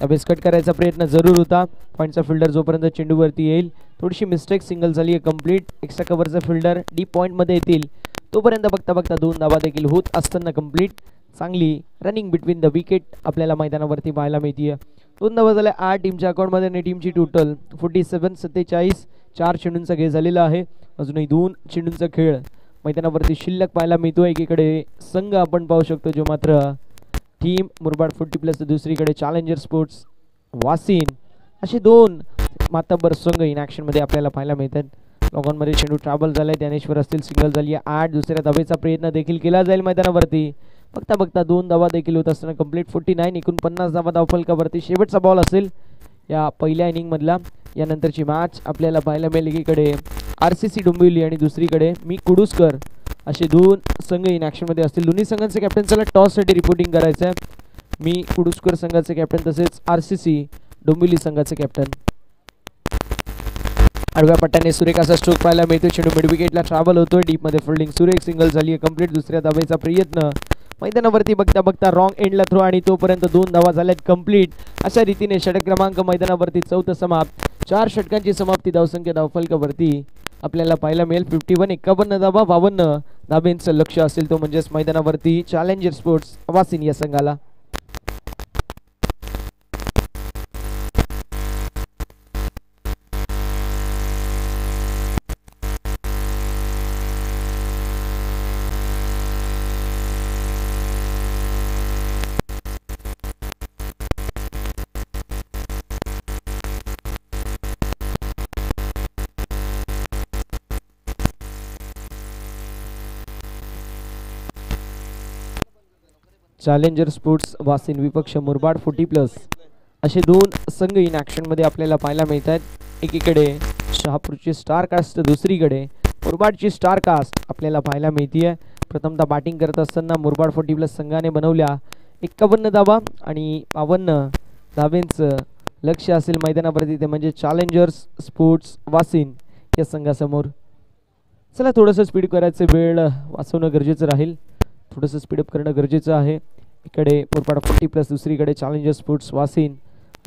यावेळेस कट करायचा प्रयत्न जरूर होता. पॉईंटचा फिल्डर जोपर्यंत चेंडूवरती येईल, थोडीशी मिस्टेक. सिंगल झाली आहे कंप्लीट. एक्स्ट्रा कव्हरचा फिल्डर डीप पॉईंटमध्ये येतील तोपर्यंत बघता बघता 2 धावा देखील होत असताना कंप्लीट. चांगली रनिंग बिटवीन द विकेट आपल्याला मैदानावरती पाहायला मिळते. 2 धावा झाल्या 8 टीमच्या अकाउंटमध्ये आणि टीमची टोटल 47-47. 4 चेंडूंचा खेळ झालेला आहे. अजूनही 2 चेंडूंचा खेळ मैदानावरती शिल्लक पाहायला मिळतो. एकीकडे संघ आपण पाहू शकतो जो मात्र टीम मुरबाड 40+ दुसरीकडे चॅलेंजर स्पोर्ट्स वासिन, असे 2 मातब्बर संघ इन ॲक्शन मध्ये आपल्याला पाहायला मिळतात. लॉगॉनमध्ये चेंडू ट्रॅव्हल झालाय. ज्ञानेश्वर असतील. सिंगल झाली आहे 8. दुसऱ्या धावेचा प्रयत्न देखील केला जाईल मैदानावरती. बघता बघता 2 धावा देखील होत असताना कंप्लीट 49. एकूण 50 धावा धावफलकावरती. शेवटचा बॉल असेल या पहिल्या इनिंग मधला. यानंतरची मॅच आपल्याला पाहायला मिळेल. एकीकडे RCC डोंबिवली आणि दुसरीकडे मी कुडुसकर, असे 2 संघ इन ॲक्शन मध्ये असतील. दोन्ही संघांचे कॅप्टन चला टॉससाठी रिपोर्टिंग करायचं आहे. मी कुडुसकर संघाचे कॅप्टन तसेच RCC डोंबिवली संघाचे कॅप्टन. आडव्या पट्ट्याने सुरेख असा स्ट्रोक पाहायला मिळतो. चेंडू मिड विकेटला ट्रॅव्हल होतोय. डीप मध्ये फिल्डिंग सुरेख. सिंगल झाली आहे कंप्लीट. दुसऱ्या धावेचा प्रयत्न मैदानावरती बघता बघता रॉंग एंडला थ्रो आणि तोपर्यंत 2 धावा झाल्यात कंप्लीट. अशा रीतीने षटक क्रमांक मैदानावरती 4थं समाप्त. 4 षटकांची समाप्ती धावसंख्या धावफलकावरती आपल्याला पाहायला मिळेल 51. 51 धावा 52 धाब्यांचं लक्ष असेल तो म्हणजेच मैदानावरती चॅलेंजर स्पोर्ट्स वासिन या संघाला. चॅलेंजर स्पोर्ट्स वासिन विपक्ष मुरबाड 40+ असे 2 संघ इन ॲक्शन मध्ये आपल्याला पाहायला मिळतात. एकीकडे शहापूरची स्टार कास्ट, दुसरीकडे मुरबाडची स्टार कास्ट आपल्याला पाहायला मिळते. प्रथमतः बॅटिंग करत असताना मुरबाड 40+ संघाने बनवल्या 51 धावा आणि 52 धाब्यांचं लक्ष असेल मैदानावरती ते म्हणजे चॅलेंजर्स स्पोर्ट्स वासिन या संघासमोर. चला थोडंसं स्पीड करायचं, वेळ वाचवणं गरजेचं राहील, थोडंसं स्पीडअप करणं गरजेचं आहे. इकडे मुरबाड 40+ दुसरीकडे चॅलेंजर्स स्पोर्ट्स वासिन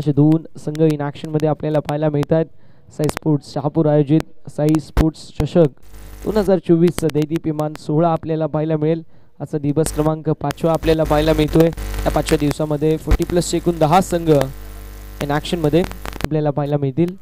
असे दोन संघ इन ॲक्शनमध्ये आपल्याला पाहायला मिळत आहेत. साई स्पोर्ट्स शहापूर आयोजित साई स्पोर्ट्स चषक 2024चा दैदीप्यमान सोहळा आपल्याला पाहायला मिळेल. आजचा दिवस क्रमांक 5 आपल्याला पाहायला मिळतोय. या 5व्या दिवसामध्ये 40+ एकूण 10 संघ इन ॲक्शनमध्ये आपल्याला पाहायला मिळतील.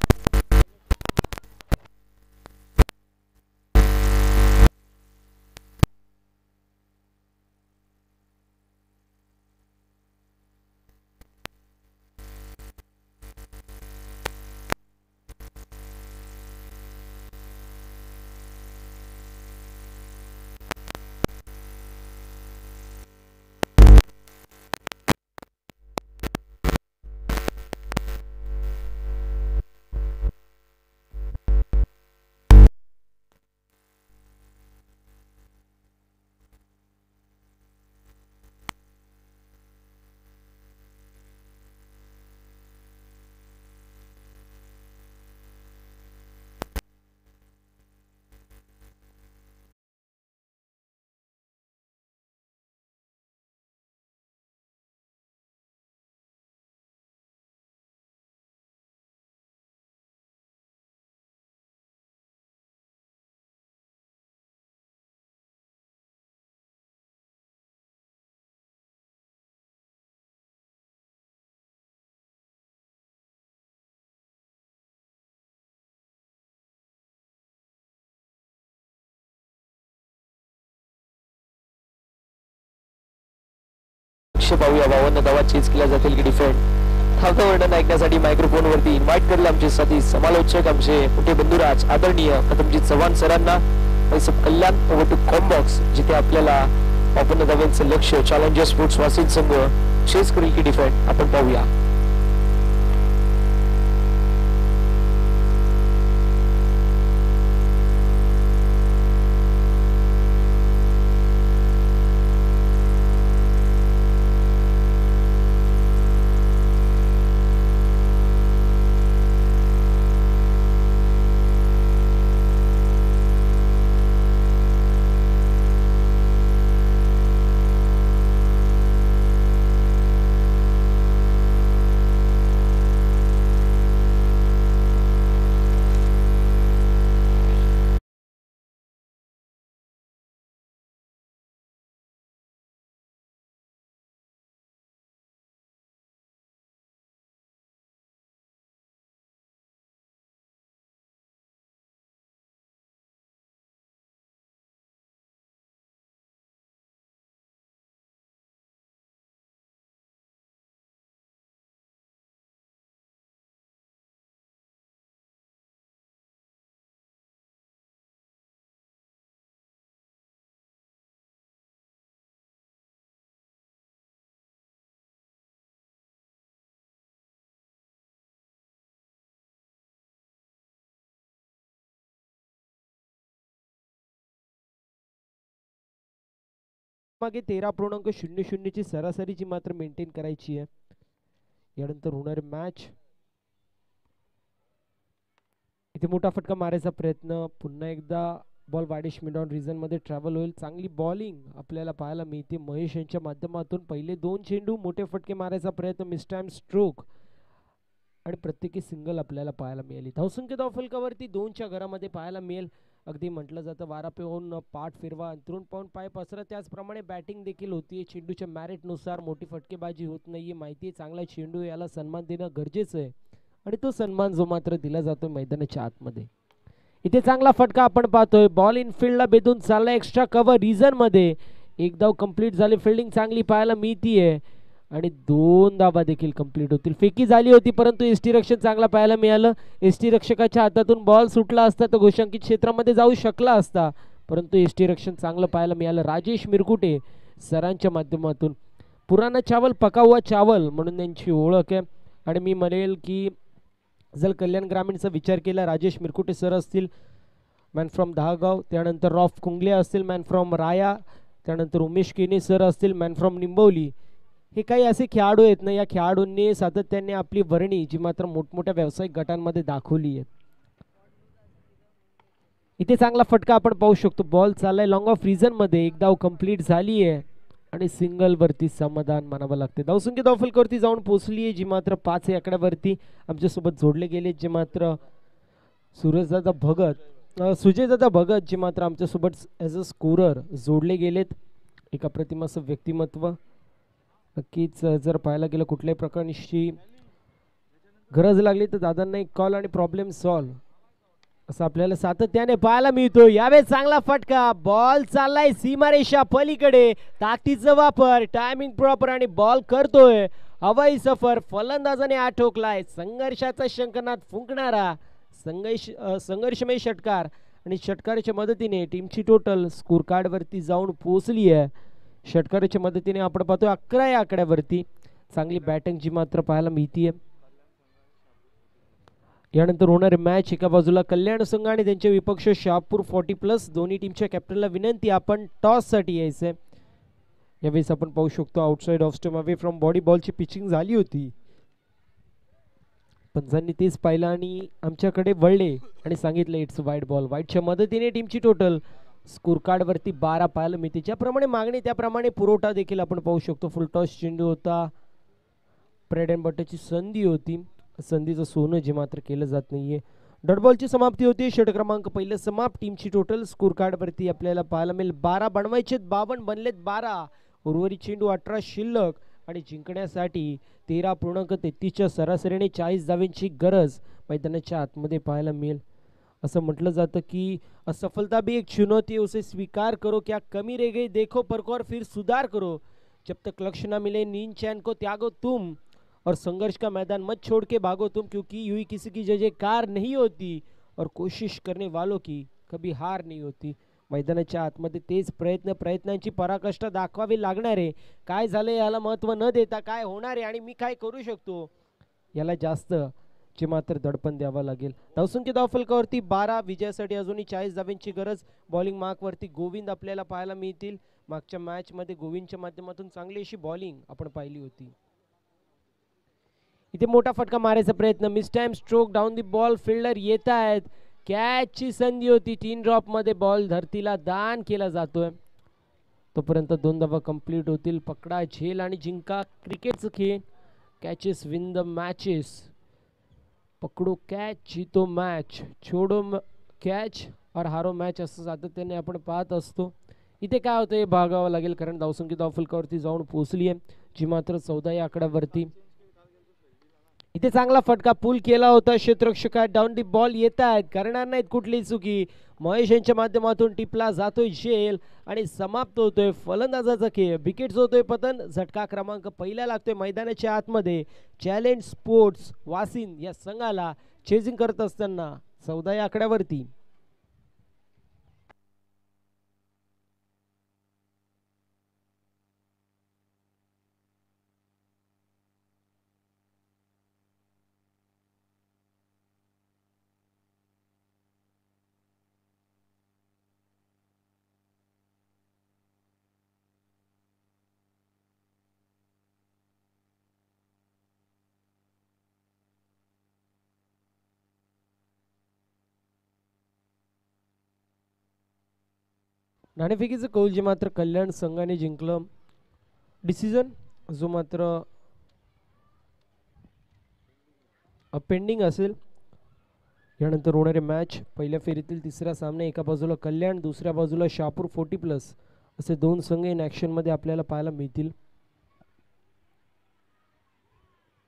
पाहूया 52 धावा चेज केल्या जातील की डिफेंड. धावतं वर्णन ऐकण्यासाठी मायक्रोफोन वरती इन्व्हाइट करले आमचे साथी समालोचक आमचे मोठे बंधुराज आदरणीय प्रथमजीत चव्हाण सरांना. सब कल्याण ओव्हर टू कॉम्बॉक्स जिथे आपल्याला 52 धाव्यांचं लक्ष चॅलेंजर स्पोर्ट्स वासिन संघ चेज करेल की डिफेंड आपण पाहूया. मागे 13.00 ची सरासरीची मात्र मेंटेन करायची आहे. यानंतर होणारी मॅच इथे मोठा फटका मारायचा प्रयत्न, पुन्हा एकदा बॉल वाडिश मिडऑन रिजन मध्ये ट्रॅव्हल होईल. चांगली बॉलिंग आपल्याला पाहायला मिळते महेश यांच्या माध्यमातून. पहिले 2 चेंडू मोठे फटके मारायचा प्रयत्न, मिस टाइम स्ट्रोक आणि प्रत्येकी सिंगल आपल्याला पाहायला मिळाली. धावसंख्या धावफलकावरती 2च्या घरामध्ये पाहायला मिळेल. अगदी म्हटलं जातं वारा पेवून पाठ फिरवा अंतरून पाहून पाय पसरा. त्याचप्रमाणे बॅटिंग देखील होतीये. चेंडूच्या मॅरिटनुसार मोठी फटकेबाजी होत नाहीये. माहिती आहे चांगला चेंडू, याला सन्मान देणं गरजेचं आहे आणि तो सन्मान जो मात्र दिला जातो मैदानाच्या आतमध्ये. इथे चांगला फटका आपण पाहतोय. बॉल इनफिल्डला बेधून चालला एक्स्ट्रा कव्हर रिजन मध्ये. एक धाव कंप्लीट झाली. फिल्डिंग चांगली पाहायला मिळतीये आणि 2 धावा देखील कंप्लीट होतील. फेकी झाली होती परंतु एसटी रक्षण चांगला पाहायला मिळालं. एसटी रक्षकाच्या हातातून बॉल सुटला असता तर घोषांकित क्षेत्रामध्ये जाऊ शकला असता, परंतु एसटी रक्षण चांगलं पाहायला मिळालं. राजेश मिरकुटे सरांच्या माध्यमातून. पुराणा चावल पका हुआ चावल म्हणून त्यांची ओळख आहे. आणि मी म्हणेल की जर कल्याण ग्रामीणचा विचार केला, राजेश मिरकुटे सर असतील मॅन फ्रॉम दहागाव, त्यानंतर रॉफ कुंगले असतील मॅन फ्रॉम राया, त्यानंतर उमेश केने सर असतील मॅन फ्रॉम निंबवली, हे काही असे खेळाडू आहेत ना, या खेळाडूंनी सातत्याने आपली वर्णी जी मात्र मोठमोठ्या व्यावसायिक गटांमध्ये दाखवली आहे. इथे चांगला फटका आपण पाहू शकतो. बॉल चाललाय लॉंग ऑफ रिझन मध्ये, एक धाव कंप्लीट झाली आहे आणि सिंगल वरती समाधान मानावं लागते. धावसंख्या धावफलकावरती जाऊन पोहोचली आहे, जी मात्र 5 या आकड्यावरती आमच्यासोबत जोडले गेले, जे मात्र सूरजदादा भगत सुजयदादा भगत जे मात्र आमच्यासोबत ॲज अ स्कोरर जोडले गेलेत. एक अप्रतिम असं व्यक्तिमत्व. नक्कीच जर पाहायला गेलं कुठल्याही प्रकारची गरज लागली तर दादांना एक कॉल आणि प्रॉब्लेम सॉल्व असं आपल्याला सातत्याने पाहायला मिळतो. यावेळेस चांगला फटका, बॉल चाललाय सीमारेषा पलीकडे, ताकदीचा वापर, टायमिंग प्रॉपर आणि बॉल करतोय हवाई सफर. फलंदाजाने आठोकलाय. संघर्षाचा शंखनाद फुंकणारा संघर्षमय षटकार आणि षटकाराच्या मदतीने टीमची टोटल स्कोर कार्ड वरती जाऊन पोहोचली आहे. षटकाराच्या मदतीने आपण पाहतोय 11 या आकड्यावरती चांगली बॅटिंग जी मात्र पाहायला मिळतीये. यानंतर होणारे मॅच एका बाजूला कल्याण संघ आणि त्यांचे विपक्ष शहापूर 40+. दोन्ही टीमच्या कॅप्टनला विनंती आपण टॉस साठी यायचंय. यावेळेस आपण पाहू शकतो outside off stump away from body बॉलची पिचिंग झाली होती. पंचांनी तेच पाहिलं आणि आमच्याकडे वळले आणि सांगितलं इट्स वाईड बॉल. वाईडच्या मदतीने टीमची टोटल स्कोर कार्ड वरती 12 पाहायला मिळते. ज्याप्रमाणे मागणी त्याप्रमाणे पुरवठा देखील आपण पाहू शकतो. फुल टॉस चेंडू होता, ब्रेड अँड बटरची संधी होती, संधीचं सोनं जे मात्र केलं जात नाहीये. डॉट बॉलची समाप्ती होती. षट क्रमांक पहिलं समाप्त. टीमची टोटल स्कोर कार्ड वरती आपल्याला पाहायला मिळेल 12 बनवायचे 52 बनलेत 12. उर्वरित चेंडू 18 शिल्लक आणि जिंकण्यासाठी 13.33च्या सरासरीने 40 धावांची गरज मैदानाच्या आतमध्ये पाहायला मिळेल. असं म्हटलं जातं की असफलता भी एक चुनौती है, उसे स्वीकार करो. क्या कमी रह गई देखो परखो और फिर सुधार करो. जब तक लक्ष्य ना मिले नींद चैन को त्यागो तुम और संघर्ष का मैदान मत छोड़ के भागो तुम, क्योंकि यूं ही किसी की जय जयकार नहीं होती और कोशिश करने वालों की कभी हार नहीं होती. मैदानाच्या आतमध्ये तेच प्रयत्नांची पराकाष्ठा दाखवावी लागणार आहे. काय झालं याला महत्त्व न देता काय होणार आहे आणि मी काय करू शकतो याला जास्त जे मात्र दडपण द्यावं लागेल. धावसंख्या धावफलकावरती 12. विजयासाठी अजूनही 40 धावांची गरज. बॉलिंग मार्कवरती गोविंद आपल्याला पाहायला मिळतील. मागच्या मॅच मध्ये गोविंदच्या माध्यमातून चांगली अशी बॉलिंग आपण पाहिली होती. इथे मोठा फटका मारायचा प्रयत्न, miss time stroke down the ball. Fielder येत आहेत. कॅचची संधी होती. 3 ड्रॉप मध्ये बॉल धरतीला दान केला जातोय. तोपर्यंत 2 धावा कंप्लीट होतील. पकडा झेल आणि जिंका क्रिकेटचं खेळ. Catches win the matches. पकडो कॅच जीतो मॅच, छोडो कॅच और हारो मॅच असं सातत्याने आपण पाहत असतो. इथे काय होतं हे भागावं लागेल कारण धावसंख्या धावफलकावरती जाऊन पोहोचली आहे जी मात्र 14 या आकड्यावरती. इथे चांगला फटका पुल केला होता. क्षेत्ररक्षक डाऊन दी बॉल येत आहेत, करणार नाहीत कुठली चुकी. महेश यांच्या माध्यमातून टिपला जातोय झेल आणि समाप्त होतोय फलंदाजाचा खेळ. विकेट होतोय पतन. झटका क्रमांक पहिला लागतोय मैदानाच्या आतमध्ये. चॅलेंज स्पोर्ट्स वासिन या संघाला चेजिंग करत असताना 14 या आकड्यावरती. नाणेफेकीचं कौल जे मात्र कल्याण संघाने जिंकलं. डिसिजन जो मात्र पेंडिंग असेल. यानंतर होणारे मॅच पहिल्या फेरीतील तिसरा सामना, एका बाजूला कल्याण दुसऱ्या बाजूला शहापूर 40+ असे 2 संघ इन ॲक्शन मध्ये आपल्याला पाहायला मिळतील.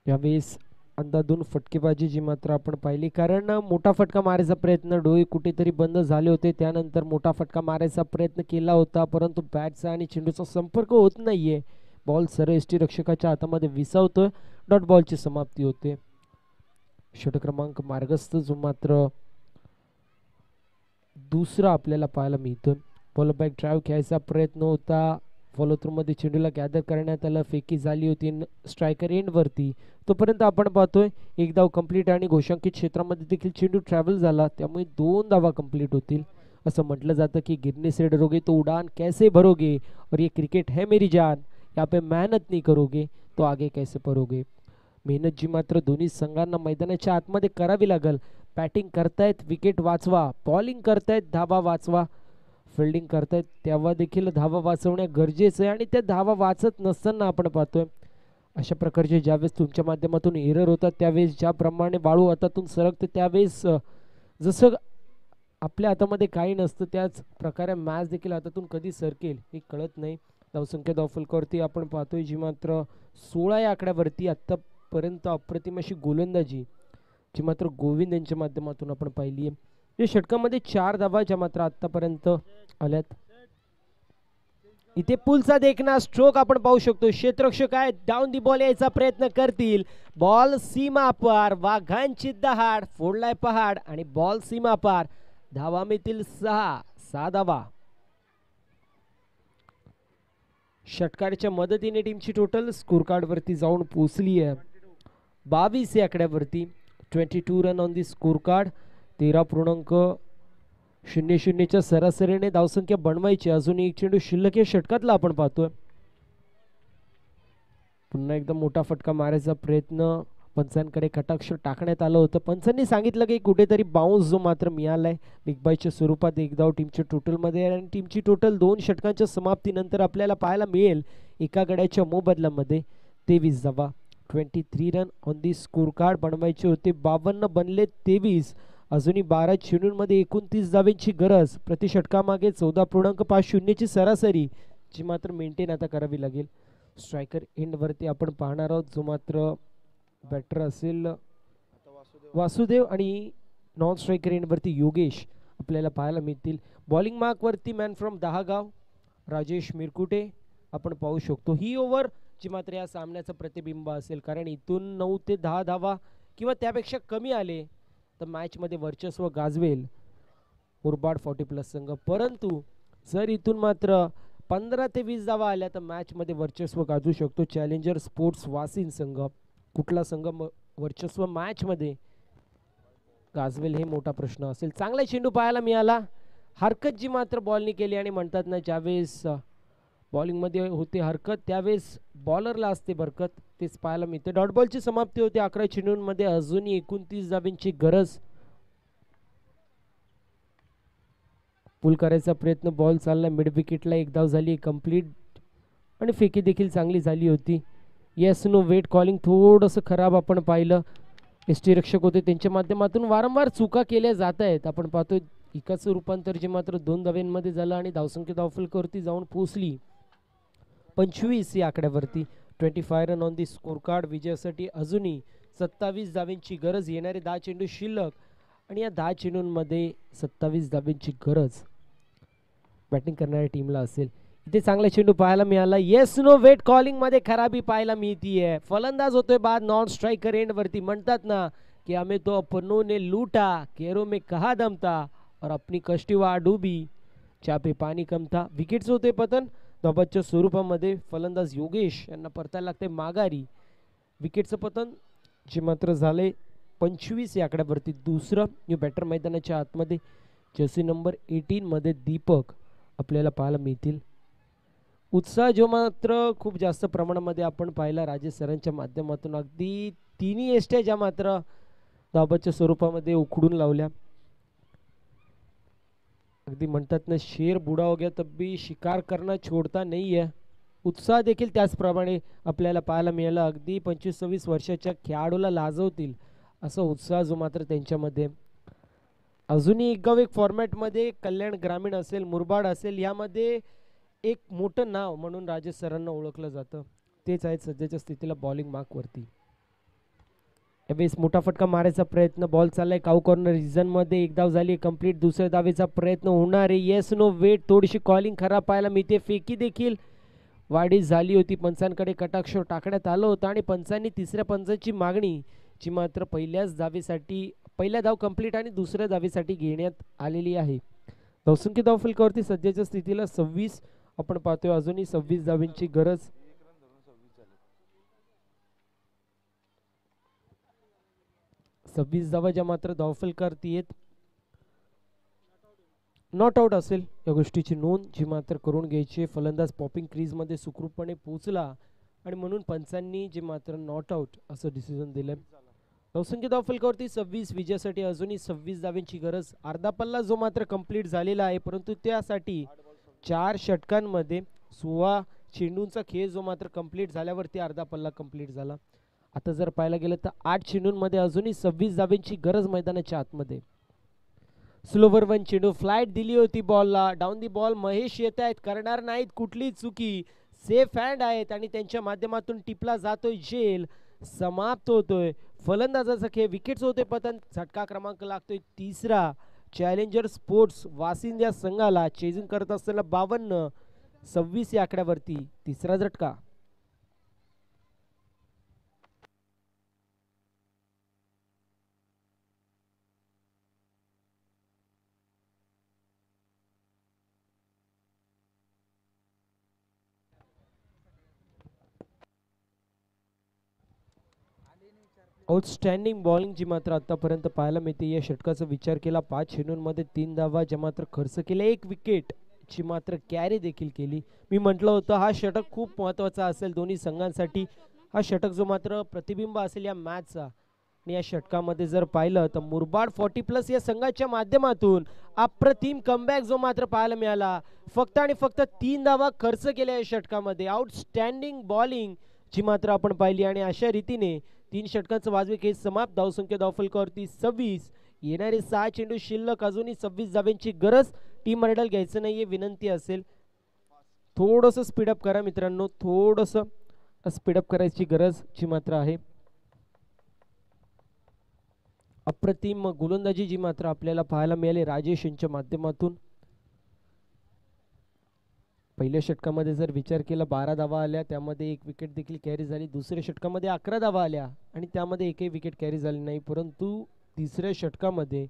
यावेळेस अंदाधून फटकेबाजी जी मात्र आपण पाहिली, कारण मोठा फटका मारायचा प्रयत्न, डोळे कुठेतरी बंद झाले होते. त्यानंतर मोठा फटका मारायचा प्रयत्न केला होता परंतु बॅटचा आणि चेंडूचा संपर्क होत नाहीये. बॉल सरळ यष्टीरक्षकाच्या हातामध्ये विसावतोय. डॉट बॉलची समाप्ती होते. षट क्रमांक मार्गस्थ जो मात्र दुसरा आपल्याला पाहायला मिळतोय. फॉलो बॅक ड्राईव्ह घ्यायचा प्रयत्न होता. फॉलो थ्रू मध्ये चेंडूला गॅदर करण्यात आलं. फेकी झाली होती स्ट्रायकर एंड वरती. तोपर्यंत आपण पाहतोय एक धाव कंप्लीट आणि घोषांकित क्षेत्रामध्ये देखील चेंडू ट्रॅव्हल झाला, त्यामुळे 2 धावा कंप्लीट होतील. असं म्हटलं जातं की गिरने से डरोगे तो उडान कैसे भरोगे और ये क्रिकेट है मेरी जान. यहाँ पे मेहनत नहीं करोगे तो आगे कैसे परोगे. मेहनत जी मात्र दोन्ही संघांना मैदानाच्या आतमध्ये करावी लागेल. बॅटिंग करतायत विकेट वाचवा, बॉलिंग करतायत धावा वाचवा, फिल्डिंग करतायत तेव्हा देखील धावा वाचवणे गरजेचं आहे. आणि त्या धावा वाचत नसताना आपण पाहतोय अशा प्रकारचे ज्यावेळेस तुमच्या माध्यमातून एरर होतात त्यावेळेस ज्याप्रमाणे बाळू हातातून सरकते त्यावेळेस जसं आपल्या हातामध्ये काही नसतं त्याच प्रकारे मॅच देखील हातातून कधी सरकेल हे कळत नाही. धावसंख्या धावफलकावरती आपण पाहतोय जी मात्र 16 या आकड्यावरती आत्तापर्यंत अप्रतिम अशी गोलंदाजी जी मात्र गोविंद यांच्या माध्यमातून आपण पाहिली आहे. या षटकामध्ये 4 धावा ज्या मात्र आतापर्यंत आल्यात. इथे पुलचा देखना स्ट्रोक आपण पाहू शकतो. क्षेत्ररक्षक आहे डाऊन दी बॉल यायचा प्रयत्न करतील. बॉल सीमा पार, वाघांची दहाड, फोडलाय पहाड आणि बॉल सीमा पार. धावा मिळतील 6 धावा. षटकाराच्या मदतीने टीमची टोटल स्कोर कार्ड वरती जाऊन पोहोचली आहे 22 या आकड्यावरती. 22 run on the score card. 13.00च्या सरासरीने धावसंख्या बनवायची. अजून एक चेंडू शिल्लक या षटकातला आपण पाहतोय. पुन्हा एकदा मोठा फटका मारायचा प्रयत्न पंचांकडे कटाक्ष टाकण्यात आलं होतं. पंचांनी सांगितलं की कुठेतरी बाउन्स जो मात्र मिळालाय बिग बायच्या स्वरूपात एक धाव टीमच्या टोटलमध्ये. आणि टीमची टोटल 2 षटकांच्या समाप्तीनंतर आपल्याला पाहायला मिळेल एका गड्याच्या मोबदल्यामध्ये 23 धावा. 23 run on the score card बनवायचे होते. 52 बनले 23. अजूनही 12 चेंडूंमध्ये 29 धावेंची गरज. प्रति षटकामागे 14.50 ची सरासरी जी मात्र मेंटेन आता करावी लागेल. स्ट्रायकर एंड वरती आपण पाहणार आहोत जो मात्र बॅटर असेल वासुदेव आणि नॉन स्ट्रायकर एंड वरती योगेश आपल्याला पाहायला मिळतील. बॉलिंग मार्क वरती मॅन फ्रॉम दहागाव राजेश मिरकुटे आपण पाहू शकतो. ही ओव्हर जी मात्र या सामन्याचं प्रतिबिंब असेल कारण इथून 9 ते 10 धावा किंवा त्यापेक्षा कमी आले तर मॅच मध्ये वर्चस्व गाजवेल मुरबाड 40+ संघ. परंतु जर इथून मात्र 15 ते 20 धावा आल्या तर मॅच मध्ये वर्चस्व गाजू शकतो चॅलेंजर स्पोर्ट्स वासिन संघ. कुठला संघ वर्चस्व मॅच मध्ये गाजवेल हे मोठा प्रश्न असेल. चांगला चेंडू पाहायला मिळाला. हरकत जी मात्र बॉलनी केली आणि म्हणतात ना ज्यावेळेस बॉलिंग मध्ये होते हरकत त्यावेळेस बॉलरला असते बरकत. तेच पाहायला मिळते. डॉट बॉलची समाप्ती होते 11 चेंडूंमध्ये. अजूनही 29 धावांची गरज. पुल करायचा प्रयत्न बॉल चालला मिड विकेटला. एक धाव झाली कंप्लीट आणि फेकी देखील चांगली झाली होती. येस नो वेट कॉलिंग थोडंसं खराब आपण पाहिलं. एसटी रक्षक होते त्यांच्या माध्यमातून वारंवार चुका केल्या जात आहेत. आपण पाहतो एकाचं रूपांतर जे मात्र 2 धावांमध्ये झालं आणि धावसंख्या धावफलकावरती जाऊन पोहोचली 25 या आकड्यावरती. 25 run on the score card. विजयासाठी अजूनही 27 धावांची गरज. येणारे 10 चेंडू शिल्लक आणि या 10 चेंडूंमध्ये 27 धावांची गरज बॅटिंग करणाऱ्या टीमला असेल. इथे चांगला चेंडू पाहायला मिळाला. येस नो वेट कॉलिंग मध्ये खराबी पाहायला मिळतीये. फलंदाज होतोय बाद नॉन स्ट्रायकर एंड वरती. म्हणतात ना की हमें तो अपनों ने लूटा केरों में कहा दम था और अपनी कष्टी वा डूबी चापे पाणी कम था. विकेटचं होते पतन. धाबाच्या स्वरूपामध्ये फलंदाज योगेश यांना परतायला लागते माघारी. विकेटचं पतन जे मात्र झाले 25 या आकड्यावरती. दुसरं न्यू बॅटर मैदानाच्या आतमध्ये जर्सी नंबर 18 मध्ये दीपक आपल्याला पाहायला मिळतील. उत्साह जो मात्र खूप जास्त प्रमाणामध्ये आपण पाहिला राजेश सरांच्या माध्यमातून. अगदी तिन्ही एसट्या ज्या मात्र धाबाच्या स्वरूपामध्ये उखडून लावल्या. अगदी म्हणतात ना शेर बुडा हो गया तब भी शिकार करना छोड़ता नहीं है. उत्साह देखील त्याचप्रमाणे आपल्याला पाहायला मिळाला. अगदी 25-26 वर्षाच्या खेळाडूला लाजवतील असा उत्साह जो मात्र त्यांच्यामध्ये. अजूनही एक गाव एक फॉर्मॅटमध्ये कल्याण ग्रामीण असेल मुरबाड असेल यामध्ये एक मोठं नाव म्हणून राजेश सरांना ओळखलं जातं. तेच आहेत सध्याच्या स्थितीला बॉलिंग मार्क वरती. यावेळेस मोठा फटका मारायचा प्रयत्न. बॉल चाललाय काऊ कॉर्नर रिजन मध्ये. एक धाव झाली कंप्लीट. दुसऱ्या धावेचा प्रयत्न होणार आहे. Yes no wait. थोडीशी कॉलिंग खराब पाहायला मिळते. फेकी देखील वाढी झाली होती. पंचांकडे कटाक्ष टाकण्यात आलं होतं आणि पंचांनी तिसऱ्या पंचाची मागणी जी मात्र पहिल्याच धावेसाठी पहिल्या धाव कंप्लीट आणि दुसऱ्या धावेसाठी घेण्यात आलेली आहे. धावसंख्या धावफलकावरती सध्याच्या स्थितीला 26 आपण पाहतोय. अजूनही 26 धावांची गरज. 26 धावा ज्या मात्र धावफलकावरती आहेत. नॉट आउट असेल या गोष्टीची नोंद जी मात्र करून घ्यायची. फलंदाज पॉपिंग क्रीजमध्ये सुखरूपपणे पोहोचला आणि म्हणून पंचांनी जे मात्र नॉट आउट असं डिसिजन दिलं. धावसंख्या धाव फलकावरती 26. विजयासाठी अजूनही 26 धावांची गरज. अर्धा पल्ला जो मात्र कंप्लीट झालेला आहे, परंतु त्यासाठी 4 षटकांमध्ये 16 चेंडूंचा खेळ जो मात्र कंप्लीट झाल्यावरती अर्धा पल्ला कंप्लीट झाला. आता जर पाहायला गेलं तर 8 चेंडूंमध्ये अजूनही 26 धावांची गरज मैदानाच्या आतमध्ये. स्लोवर वन चेंडू फ्लाईट दिली होती बॉलला. डाऊन दी बॉल महेश येत आहेत, करणार नाहीत कुठली चुकी. सेफ हँड आहेत आणि त्यांच्या माध्यमातून टिपला जातोय झेल. समाप्त होतोय फलंदाजाचा खेळ. विकेट्स होते पतन. झटका क्रमांक लागतोय 3रा. चॅलेंजर स्पोर्ट्स वासिंद या संघाला चेजिंग करत असताना 52-26 या आकड्यावरती 3रा झटका. आउटस्टँडिंग बॉलिंग जी मात्र आतापर्यंत पाहायला मिळते. या षटकाचा विचार केला 5 चेंडूंमध्ये 3 धावा ज्या मात्र खर्च केल्या. 1 विकेट ची मात्र कॅरी देखील केली. मी म्हटलं होतं हा षटक खूप महत्त्वाचा असेल दोन्ही संघांसाठी. हा षटक जो मात्र प्रतिबिंब असेल या मॅचचा. आणि या षटकामध्ये जर पाहिलं तर मुरबाड 40+ या संघाच्या माध्यमातून अप्रतिम कमबॅक जो मात्र पाहायला मिळाला. फक्त आणि फक्त 3 धावा खर्च केल्या या षटकामध्ये. आउटस्टँडिंग बॉलिंग जी मात्र आपण पाहिली आणि अशा रीतीने 3 षटकांचं वाजवी खेळ समाप्त. धावसंख्या धावफलकावरती 26. येणारे 6 चेंडू शिल्लक. अजूनही 26 धावांची गरज. टीम हँडल घ्यायचं नाहीये विनंती असेल. थोडंसं स्पीडअप करा मित्रांनो, थोडंसं स्पीडअप करायची गरज जी मात्र आहे. अप्रतिम गोलंदाजी जी मात्र आपल्याला पाहायला मिळाली राजेश यांच्या माध्यमातून. पहिल्या षटकामध्ये जर विचार केला 12 धावा आल्या, त्यामध्ये 1 विकेट देखील कॅरी झाली. दुसऱ्या षटकामध्ये 11 धावा आल्या आणि त्यामध्ये एकही विकेट कॅरी झाली नाही. परंतु तिसऱ्या षटकामध्ये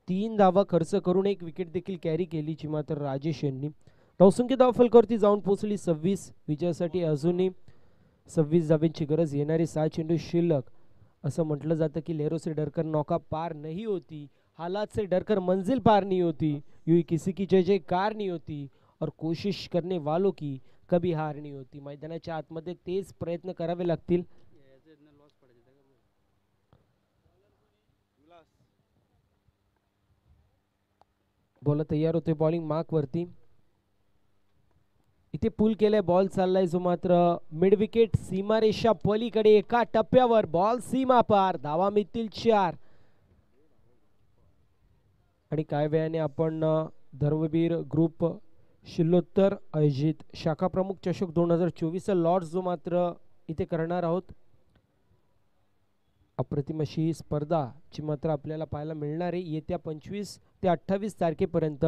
3 धावा खर्च करून 1 विकेट देखील कॅरी केली जी मात्र राजेश यांनी. धावसंख्या धावफलकावरती जाऊन पोहोचली 26. विजयासाठी अजूनही 26 धावांची गरज. येणारे 6 चेंडू शिल्लक. असं म्हटलं जातं की लहरों से डरकर नौका पार नहीं होती, हालात से डरकर मंजिल पार नहीं होती, यूं किसी की जय जयकार नहीं होती और कोशिश करने वालों की कभी हार नहीं होती. मैदानाच्या आतमध्ये तेच प्रयत्न करावे लागतील. बॉल तयार होते बॉलिंग मार्क वरती. इथे पुल केलाय. बॉल चाललाय जो मात्र मिड विकेट सीमारेषा पलीकडे. एका टप्प्यावर बॉल सीमा पार. धावा मिळतील 4. आणि काय वेळाने आपण धर्मवीर ग्रुप शिल्लोत्तर आयोजित शाखा प्रमुख चषक 2024 लॉर्ड्स जो मात्र इथे करणार आहोत. अप्रतिम अशी स्पर्धा जी मात्र आपल्याला पाहायला मिळणार आहे येत्या 25 ते 28 तारखेपर्यंत.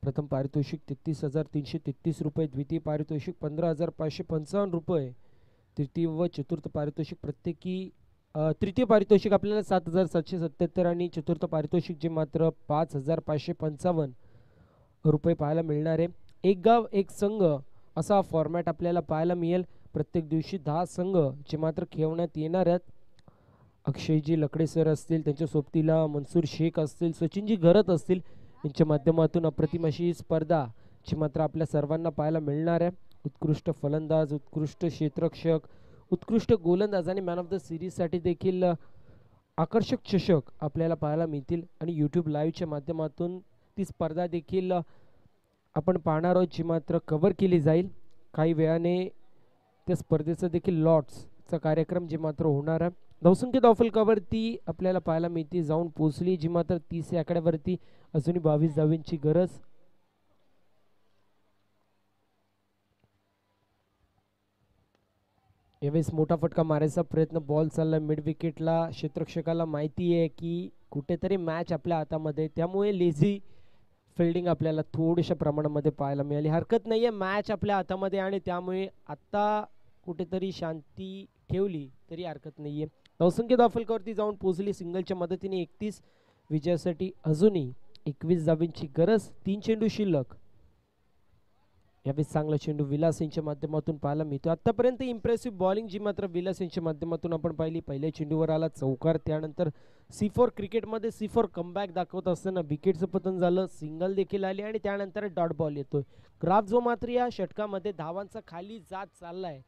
प्रथम पारितोषिक 33,333 रुपये. द्वितीय पारितोषिक 15,555 रुपये. तृतीय व चतुर्थ पारितोषिक प्रत्येकी तृतीय पारितोषिक आपल्याला 7,777 आणि चतुर्थ पारितोषिक जे मात्र 5,555 रुपये पाहायला मिळणार आहे. एक गाव एक संघ असा फॉर्मॅट आपल्याला पाहायला मिळेल. प्रत्येक दिवशी 10 संघ जे मात्र खेळवण्यात येणार आहेत. अक्षयजी लकडे सर असतील, त्यांच्या सोबतीला मनसूर शेख असतील, सचिनजी घरत असतील यांच्या माध्यमातून अप्रतिम अशी स्पर्धा जी मात्र आपल्या सर्वांना पाहायला मिळणार आहे. उत्कृष्ट फलंदाज, उत्कृष्ट क्षेत्ररक्षक, उत्कृष्ट गोलंदाज आणि मॅन ऑफ द सिरीजसाठी देखील आकर्षक चषक आपल्याला पाहायला मिळतील. आणि यूट्यूब लाईव्हच्या माध्यमातून ती स्पर्धा देखील आपण पाहणार आहोत जी मात्र कव्हर केली जाईल. काही वेळाने त्या स्पर्धेचा देखील लॉट्सचा कार्यक्रम जे मात्र होणार आहे. धावसंख्या धावफलकावरती आपल्याला पाहायला मिळते जाऊन पोहोचली जी मात्र 30 या आकड्यावरती. अजूनही 22 धावांची गरज. यावेळेस मोठा फटका मारायचा प्रयत्न. बॉल चालला मिड विकेटला. क्षेत्ररक्षकाला माहिती आहे की कुठेतरी मॅच आपल्या हातामध्ये, त्यामुळे लेझी फिल्डिंग आपल्याला थोड्याशा प्रमाणामध्ये पाहायला मिळाली. हरकत नाहीये, मॅच आपल्या हातामध्ये आणि त्यामुळे आता कुठेतरी शांती ठेवली तरी हरकत नाहीये. धावसंख्या धावफलकावरती जाऊन पोहोचली सिंगलच्या मदतीने 31. विजयासाठी अजूनही 21 धावांची गरज. 3 चेंडू शिल्लक. यावेळी चांगला चेंडू विलास यांच्या माध्यमातून पाहायला मिळतो. आतापर्यंत इम्प्रेसिव्ह बॉलिंग जी मात्र विलास यांच्या माध्यमातून आपण पाहिली. पहिल्या चेंडूवर आला चौकार, त्यानंतर C4 क्रिकेटमध्ये C4 कमबॅक दाखवत असताना विकेटचं पतन झालं, सिंगल देखील आली आणि त्यानंतर डॉट बॉल येतोय. ग्राफ जो मात्र या षटकामध्ये धावांचा खाली जात चाललाय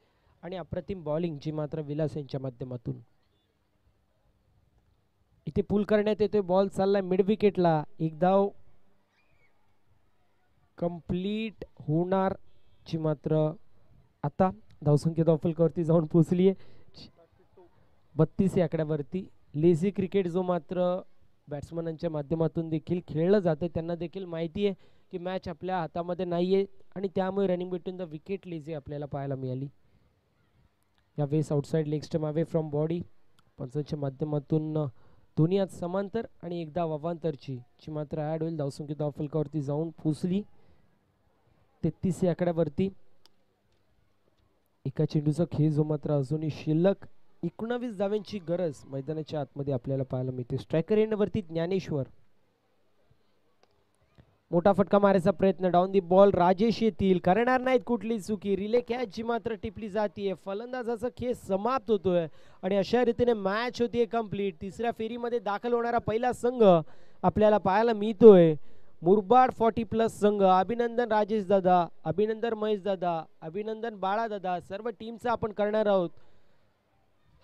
आणि अप्रतिम बॉलिंग जी मात्र विलास यांच्या माध्यमातून. इथे पुल करण्यात येतोय, बॉल चाललाय मिड विकेटला. एक धाव कंप्लीट होणार जी मात्र आता धावसंख्या धावफलकावरती जाऊन पोहोचली आहे 32 या आकड्यावरती. लेझी क्रिकेट जो मात्र बॅट्समनांच्या माध्यमातून देखील खेळलं जातं, त्यांना देखील माहिती आहे की मॅच आपल्या हातामध्ये नाहीये आणि त्यामुळे running between the wicket lazy आपल्याला पाहायला मिळाली. यावेळेस outside leg stump away from body, पंचांच्या माध्यमातून दोन्ही हात समांतर आणि एकदा अवांतरची जी मात्र ॲड होईल. धावसंख्या धावफलकावरती जाऊन पोचली 33 या आकड्यावरती. एका चेंडूचा खेळ जो मात्र अजूनही शिल्लक. 19 धावांची गरज मैदानाच्या आतमध्ये आपल्याला पाहायला मिळते. स्ट्रायकर एंडवरती ज्ञानेश्वर, मोठा फटका मारायचा प्रयत्न, डाऊन दी बॉल. राजेश येतील, करणार नाहीत कुठली चुकी. रिले कॅच जी मात्र टिपली जातीये. फलंदाजाचा खेळ समाप्त होतोय आणि अशा रीतीने मॅच होतीये कंप्लीट. तिसऱ्या फेरीमध्ये दाखल होणारा पहिला संघ आपल्याला पाहायला मिळतोय मुरबाड 40+ संघ. अभिनंदन राजेश दादा, अभिनंदन महेश दादा, अभिनंदन बाळा दादा, सर्व टीमचा आपण करणार आहोत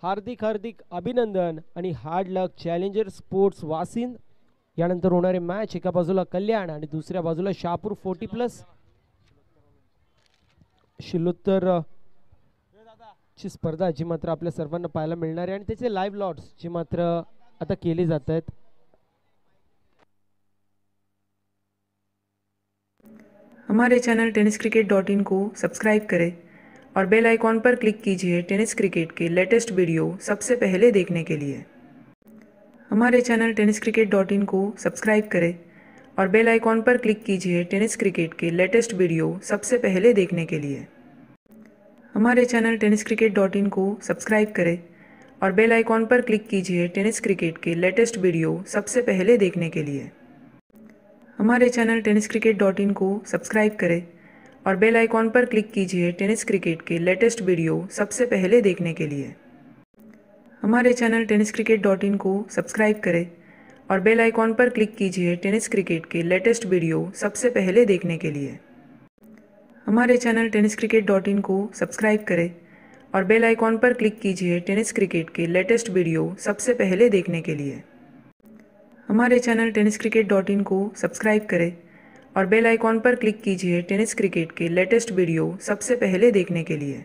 हार्दिक हार्दिक अभिनंदन आणि hard luck. Challenger sports Vasind. यानंतर होणारे मॅच, एका बाजूला कल्याण आणि दुसऱ्या बाजूला शहापूर 40+ शिलोत्तर ची स्पर्धा जी मात्र आपल्या सर्वांना पाहायला मिळणार आहे आणि त्याचे लाईव्ह लॉट्स जी मात्र आता केले जात आहेत. हमारे चैनल tenniscricket.in को सब्सक्राइब करें और बेल आइकॉन पर क्लिक कीजिए टेनिस क्रिकेट के लेटेस्ट वीडियो सबसे पहले देखने के लिए. हमारे चैनल tenniscricket.in को सब्सक्राइब करें और बेल आइकॉन पर क्लिक कीजिए टेनिस क्रिकेट के लेटेस्ट वीडियो सबसे पहले देखने के लिए. हमारे चैनल tenniscricket.in को सब्सक्राइब करें और बेल आइकॉन पर क्लिक कीजिए टेनिस क्रिकेट के लेटेस्ट वीडियो सबसे पहले देखने के लिए. हमारे चैनल tenniscricket.in को सब्सक्राइब करें और बेल आइकॉन पर क्लिक कीजिए टेनिस क्रिकेट के लेटेस्ट वीडियो सबसे पहले देखने के लिए. हमारे चैनल tenniscricket.in को सब्सक्राइब करें और बेल आइकॉन पर क्लिक कीजिए टेनिस क्रिकेट के लेटेस्ट वीडियो सबसे पहले देखने के लिए. हमारे चैनल tenniscricket.in को सब्सक्राइब करें और बेल आइकॉन पर क्लिक कीजिए टेनिस क्रिकेट के लेटेस्ट वीडियो सबसे पहले देखने के लिए. हमारे चैनल tenniscricket.in को सब्सक्राइब करें और बेल आइकॉन पर क्लिक कीजिए टेनिस क्रिकेट के लेटेस्ट वीडियो सबसे पहले देखने के लिए.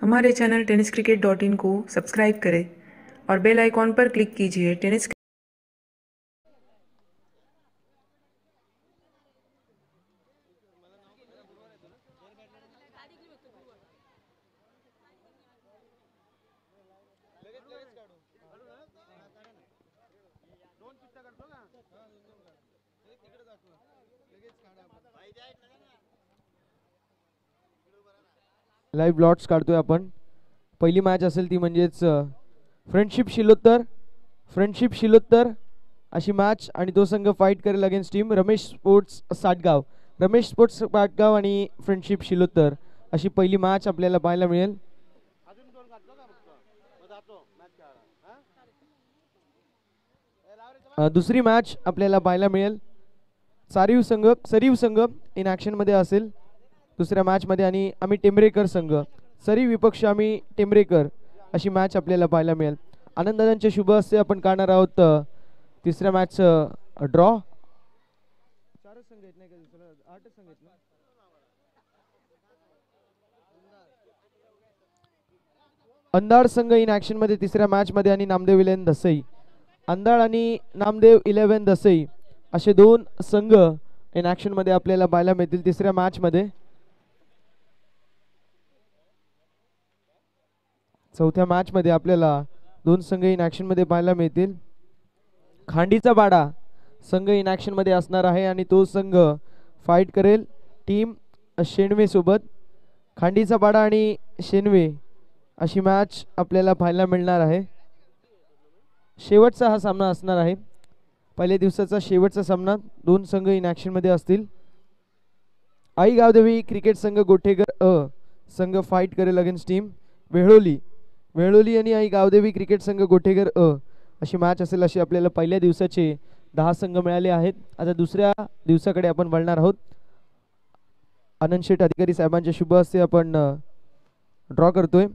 हमारे चैनल tenniscricket.in को सब्सक्राइब करें और बेल आइकॉन पर क्लिक कीजिए टेनिस. लाईव्ह लॉट्स काढतोय आपण. पहिली मॅच असेल ती म्हणजेच फ्रेंडशिप शिलोत्तर अशी मॅच आणि तो संघ फाईट करेल अगेन्स्ट टीम रमेश स्पोर्ट्स साटगाव आणि फ्रेंडशिप शिलोत्तर अशी पहिली मॅच आपल्याला पाहायला मिळेल. दुसरी मॅच आपल्याला पाहायला मिळेल सरीव संघ इन ॲक्शन मध्ये असेल दुसऱ्या मॅच मध्ये आणि आम्ही टेंबरेकर संघ, सरीव विपक्ष आम्ही टेंबरेकर अशी मॅच आपल्याला पाहायला मिळेल. आनंदांच्या शुभ हस्ते आपण काढणार आहोत तिसऱ्या मॅच ड्रॉ. अंधाड संघ इन ॲक्शन मध्ये तिसऱ्या मॅच मध्ये आणि नामदेव 11 दसई. अंधाड आणि नामदेव 11 दसई असे दोन संघ इन ॲक्शन मध्ये आपल्याला पाहायला मिळतील तिसऱ्या मॅच मध्ये. चौथ्या मॅच मध्ये आपल्याला दोन संघ इन ॲक्शन मध्ये पाहायला मिळतील. खांडीचा बाडा संघ इन ॲक्शन मध्ये असणार आहे आणि तो संघ फाईट करेल टीम शेणवे सोबत. खांडीचा बाडा आणि शेणवे अशी मॅच आपल्याला पाहायला मिळणार आहे. शेवटचा हा सामना असणार आहे. पहिल्या दिवसाचा शेवटचा सामना. दोन संघ इन ॲक्शन मध्ये असतील आई गावदेवी क्रिकेट संघ गोठेकर अ संघ फाईट करेल अगेन्स्ट टीम वेळोली. वेळोली आणि आई गावदेवी क्रिकेट संघ गोठेकर अ अशी मॅच असेल. अशी आपल्याला पहिल्या दिवसाचे 10 संघ मिळाले आहेत. आता दुसऱ्या दिवसाकडे आपण वळणार आहोत. आनंद शेठ अधिकारी साहेबांच्या शुभ हस्ते आपण ड्रॉ करतोय.